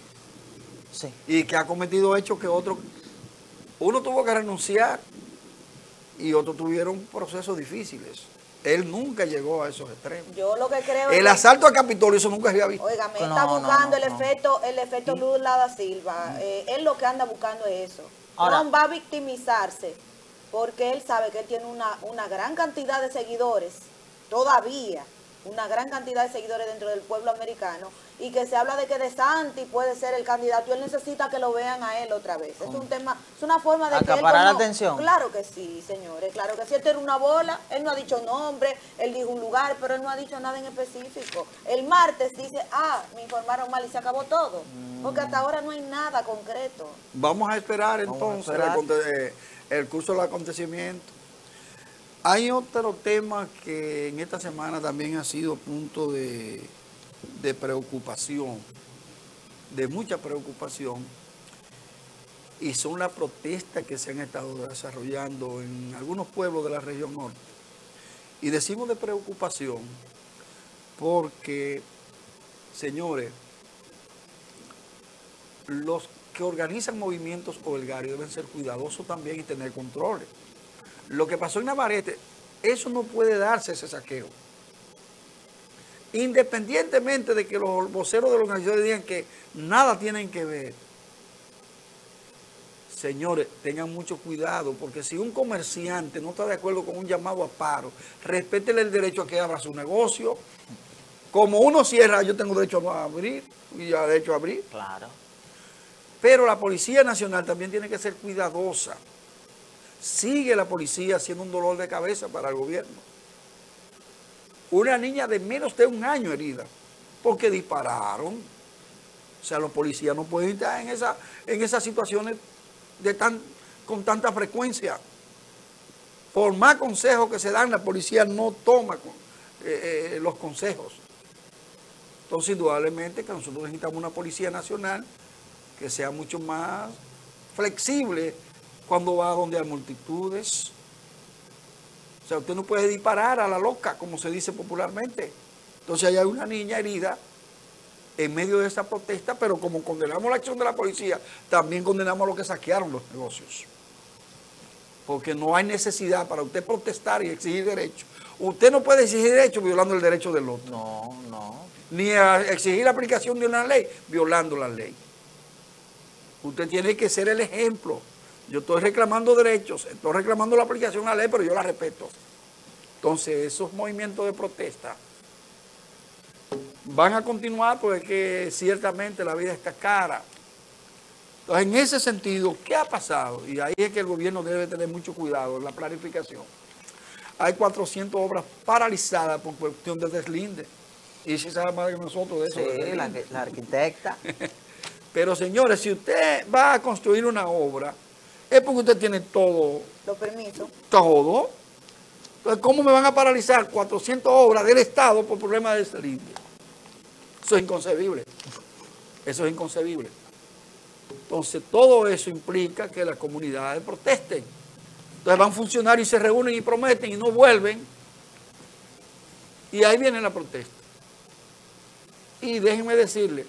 Sí. y que ha cometido hechos que uno tuvo que renunciar y otros tuvieron procesos difíciles. Él nunca llegó a esos extremos. Yo lo que creo El es asalto al Capitolio, eso nunca se había visto. Óigame, No, está no, buscando no. el efecto Lula da Silva. Él lo que anda buscando es eso. Ahora- Trump va a victimizarse porque él sabe que él tiene una gran cantidad de seguidores, todavía, una gran cantidad de seguidores dentro del pueblo americano, y que se habla de que DeSantis puede ser el candidato, y él necesita que lo vean a él otra vez. Es un tema, es una forma de que él Acaparar la como- atención. Claro que sí, señores, claro que sí. Él tiene una bola, él no ha dicho nombre, él dijo un lugar, pero él no ha dicho nada en específico. El martes dice, me informaron mal y se acabó todo. Porque hasta ahora no hay nada concreto. Vamos a esperar Vamos a entonces esperar. el curso del acontecimiento. Hay otro tema que en esta semana también ha sido punto de preocupación, de mucha preocupación, y son las protestas que se han estado desarrollando en algunos pueblos de la región norte. Y decimos de preocupación porque, señores, los que organizan movimientos huelgarios deben ser cuidadosos también y tener controles. Lo que pasó en Navarrete, eso no puede darse, ese saqueo. Independientemente de que los voceros de la organización digan que nada tienen que ver. Señores, tengan mucho cuidado, porque si un comerciante no está de acuerdo con un llamado a paro, respétele el derecho a que abra su negocio. Como uno cierra, yo tengo derecho a abrir, y ya derecho a abrir. Claro. Pero la Policía Nacional también tiene que ser cuidadosa. Sigue la policía siendo un dolor de cabeza para el gobierno. Una niña de menos de 1 año herida, porque dispararon. O sea, los policías no pueden estar en esas situaciones con tanta frecuencia. Por más consejos que se dan, la policía no toma los consejos. Entonces, indudablemente que nosotros necesitamos una Policía Nacional que sea mucho más flexible cuando va a donde hay multitudes. O sea, usted no puede disparar a la loca, como se dice popularmente. Entonces, allá hay una niña herida en medio de esa protesta, pero como condenamos la acción de la policía, también condenamos a los que saquearon los negocios. Porque no hay necesidad para usted protestar y exigir derechos. Usted no puede exigir derechos violando el derecho del otro. No, no. Ni a exigir la aplicación de una ley violando la ley. Usted tiene que ser el ejemplo. Yo estoy reclamando derechos, estoy reclamando la aplicación de la ley, pero yo la respeto. Entonces, esos movimientos de protesta van a continuar porque ciertamente la vida está cara. Entonces, en ese sentido, ¿qué ha pasado? Y ahí es que el gobierno debe tener mucho cuidado en la planificación. Hay 400 obras paralizadas por cuestión de deslinde. Y si sabe más que nosotros de eso. Sí, la arquitecta. Pero señores, si usted va a construir una obra, es porque usted tiene todo. Los permisos. Todo. Entonces, ¿cómo me van a paralizar 400 obras del Estado por problemas de deslinde? Eso es inconcebible. Eso es inconcebible. Entonces, todo eso implica que las comunidades protesten. Entonces, van funcionarios y se reúnen y prometen y no vuelven. Y ahí viene la protesta. Y déjenme decirle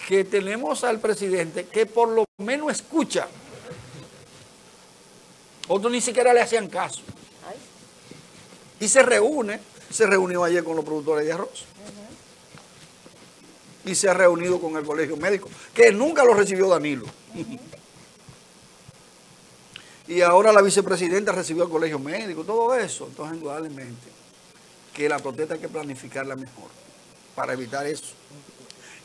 que tenemos al presidente que por lo menos escucha. Otros ni siquiera le hacían caso. Ay. Y se reunió ayer con los productores de arroz. Y se ha reunido con el colegio médico, que nunca lo recibió Danilo. Y ahora la vicepresidenta recibió al colegio médico, todo eso. Entonces, indudablemente, que la protesta hay que planificarla mejor para evitar eso.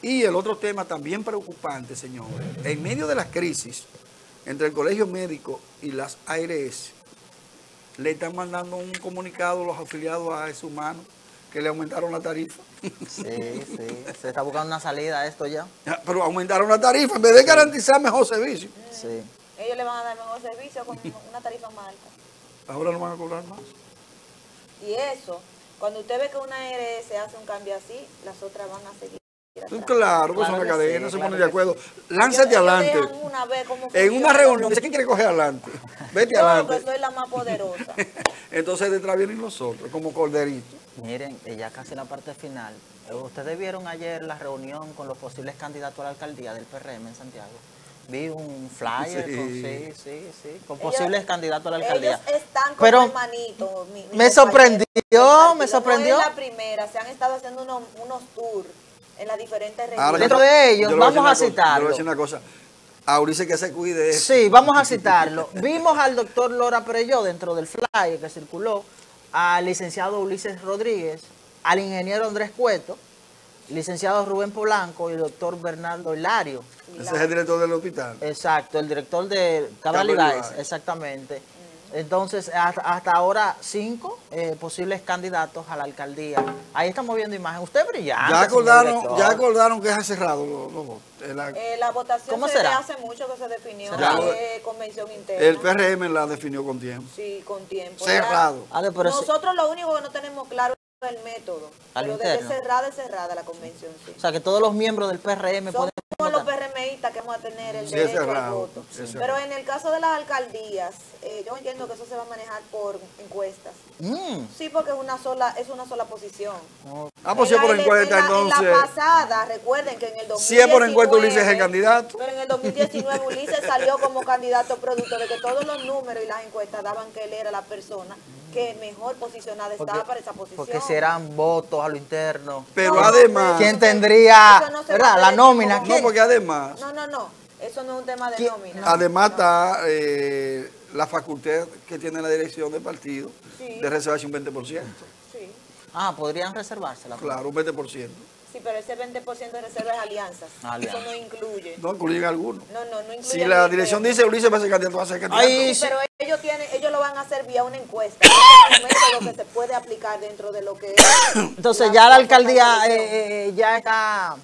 Y el otro tema también preocupante, señores, en medio de las crisis entre el colegio médico y las ARS, le están mandando un comunicado a los afiliados a ese humano que le aumentaron la tarifa. Sí, sí. Se está buscando una salida a esto ya. Pero aumentaron la tarifa en vez de garantizar mejor servicio. Sí. Ellos le van a dar mejor servicio con una tarifa más alta. Ahora no van a cobrar más. Y eso, cuando usted ve que una ARS hace un cambio así, las otras van a seguir atrás. Claro, pues Claro son que la cadena, sí, se claro ponen de que acuerdo. Lánzate Ellos adelante. dejan una vez cómo En funciona. una reunión, ¿quién quiere coger adelante? Vete Yo, adelante. que soy la más poderosa. Entonces detrás vienen nosotros, como corderitos. Miren, ya casi la parte final. Ustedes vieron ayer la reunión con los posibles candidatos a la alcaldía del PRM en Santiago. Vi un flyer con posibles candidatos a la alcaldía. Ellos están como Pero hermanitos. me sorprendió, me sorprendió. No es la primera, se han estado haciendo unos tours en las diferentes regiones. Ahora, Dentro de ellos, yo le voy vamos a decir una cosa, citarlo. Yo le voy a decir una cosa. A Ulises que se cuide. Sí, vamos a citarlo. Vimos al doctor Lora Perelló dentro del flyer que circuló, al licenciado Ulises Rodríguez, al ingeniero Andrés Cueto, licenciado Rubén Polanco y el doctor Bernardo Hilario. Ese es el director del hospital. Exacto, el director de Cabral Ibáez, exactamente. Entonces, hasta ahora 5 posibles candidatos a la alcaldía. Ahí estamos viendo imagen. Usted brillante. Ya señor director. acordaron que es cerrado los votos. La votación ¿Cómo se será? hace mucho que se definió ¿Será? en convención interna. El PRM la definió con tiempo. Sí, con tiempo. Cerrado. Ale, pero sí. Nosotros lo único que no tenemos claro es el método. Al Pero interno. es cerrada la convención, sí. O sea, que todos los miembros del PRM Somos pueden los votar. PRMistas que vamos a tener el Sí, es derecho al cerrado, voto. sí, es Pero cerrado. en el caso de las alcaldías, yo entiendo que eso se va a manejar por encuestas. Sí, porque es una sola posición. Pues si es por encuesta, En entonces. la pasada, recuerden que en el 2019... Si es por encuesta, Ulises es el candidato. Pero en el 2019 Ulises salió como candidato producto de que todos los números y las encuestas daban que él era la persona que mejor posicionada estaba para esa posición. Porque si eran votos a lo interno. Pero No, además. ¿Quién tendría, Eso no se va verdad, a la hacer nómina? como- ¿Quién? No, porque además. No. Eso no es un tema de ¿Quién? nómina. Además está la facultad que tiene la dirección del partido Sí. de reservarse un 20%. Sí. Ah, podrían reservársela. Claro, un 20%. Sí, pero ese 20% de reserva es alianzas. Alianza. Eso no incluye. No incluyen algunos. No incluye. Si la el dirección ministerio. dice Ulises va a ser candidato, va a ser candidato. Ay, Sí, pero ellos lo van a hacer vía una encuesta. Ese es un método que se puede aplicar dentro de lo que es. Entonces ya la alcaldía ya está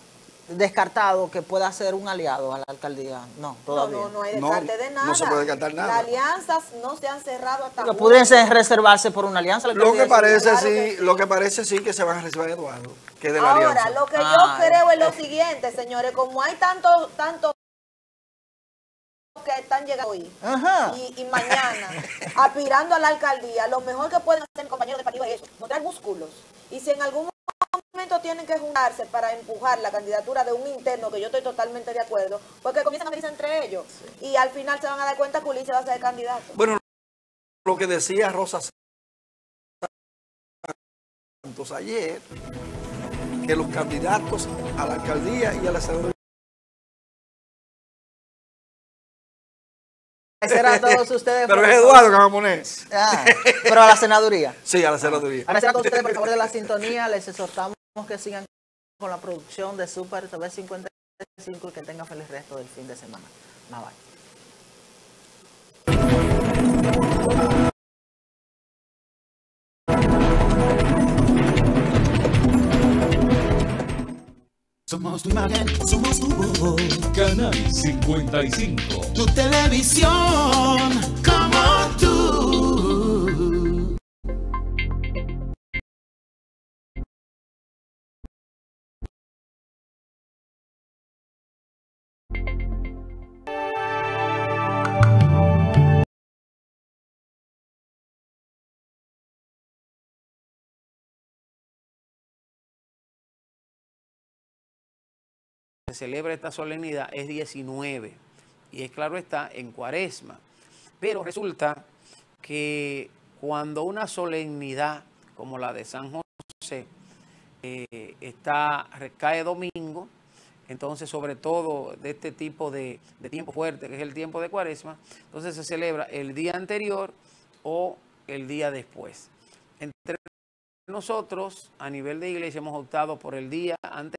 descartado que pueda ser un aliado a la alcaldía. No, todavía. No hay descarte de nada. No se puede descartar nada. Las alianzas no se han cerrado hasta Pero podrían reservarse por una alianza. la Lo que alcaldía. parece Claro sí, que sí. lo que parece sí que se van a reservar a Eduardo, que es de la Ahora, alianza. lo que yo Ay. creo es lo siguiente, señores, como hay tantos que están llegando hoy Ajá. y mañana aspirando a la alcaldía, lo mejor que pueden hacer compañeros de partido es eso, mostrar músculos. Y si en algún momento tienen que juntarse para empujar la candidatura de un interno, que yo estoy totalmente de acuerdo, pues que comiencen a medirse entre ellos. Y al final se van a dar cuenta que Ulises va a ser candidato. Bueno, lo que decía Rosa Santos ayer, que los candidatos a la alcaldía y a la senaduría. Agradecer a todos ustedes. Pero por es el Eduardo que va a poner. pero a la senaduría. Sí, a la senaduría. Agradecer a todos ustedes por el favor de la sintonía. Les exhortamos que sigan con la producción de Super TV 55 y que tengan feliz resto del fin de semana. Bye bye. Somos tu imagen, somos tu voz. Canal 55. Tu televisión, como tú. Se celebra esta solemnidad es 19 y es claro está en Cuaresma, pero resulta que cuando una solemnidad como la de San José recae domingo, entonces sobre todo de este tipo de tiempo fuerte que es el tiempo de Cuaresma, entonces se celebra el día anterior o el día después. Entre nosotros a nivel de iglesia hemos optado por el día anterior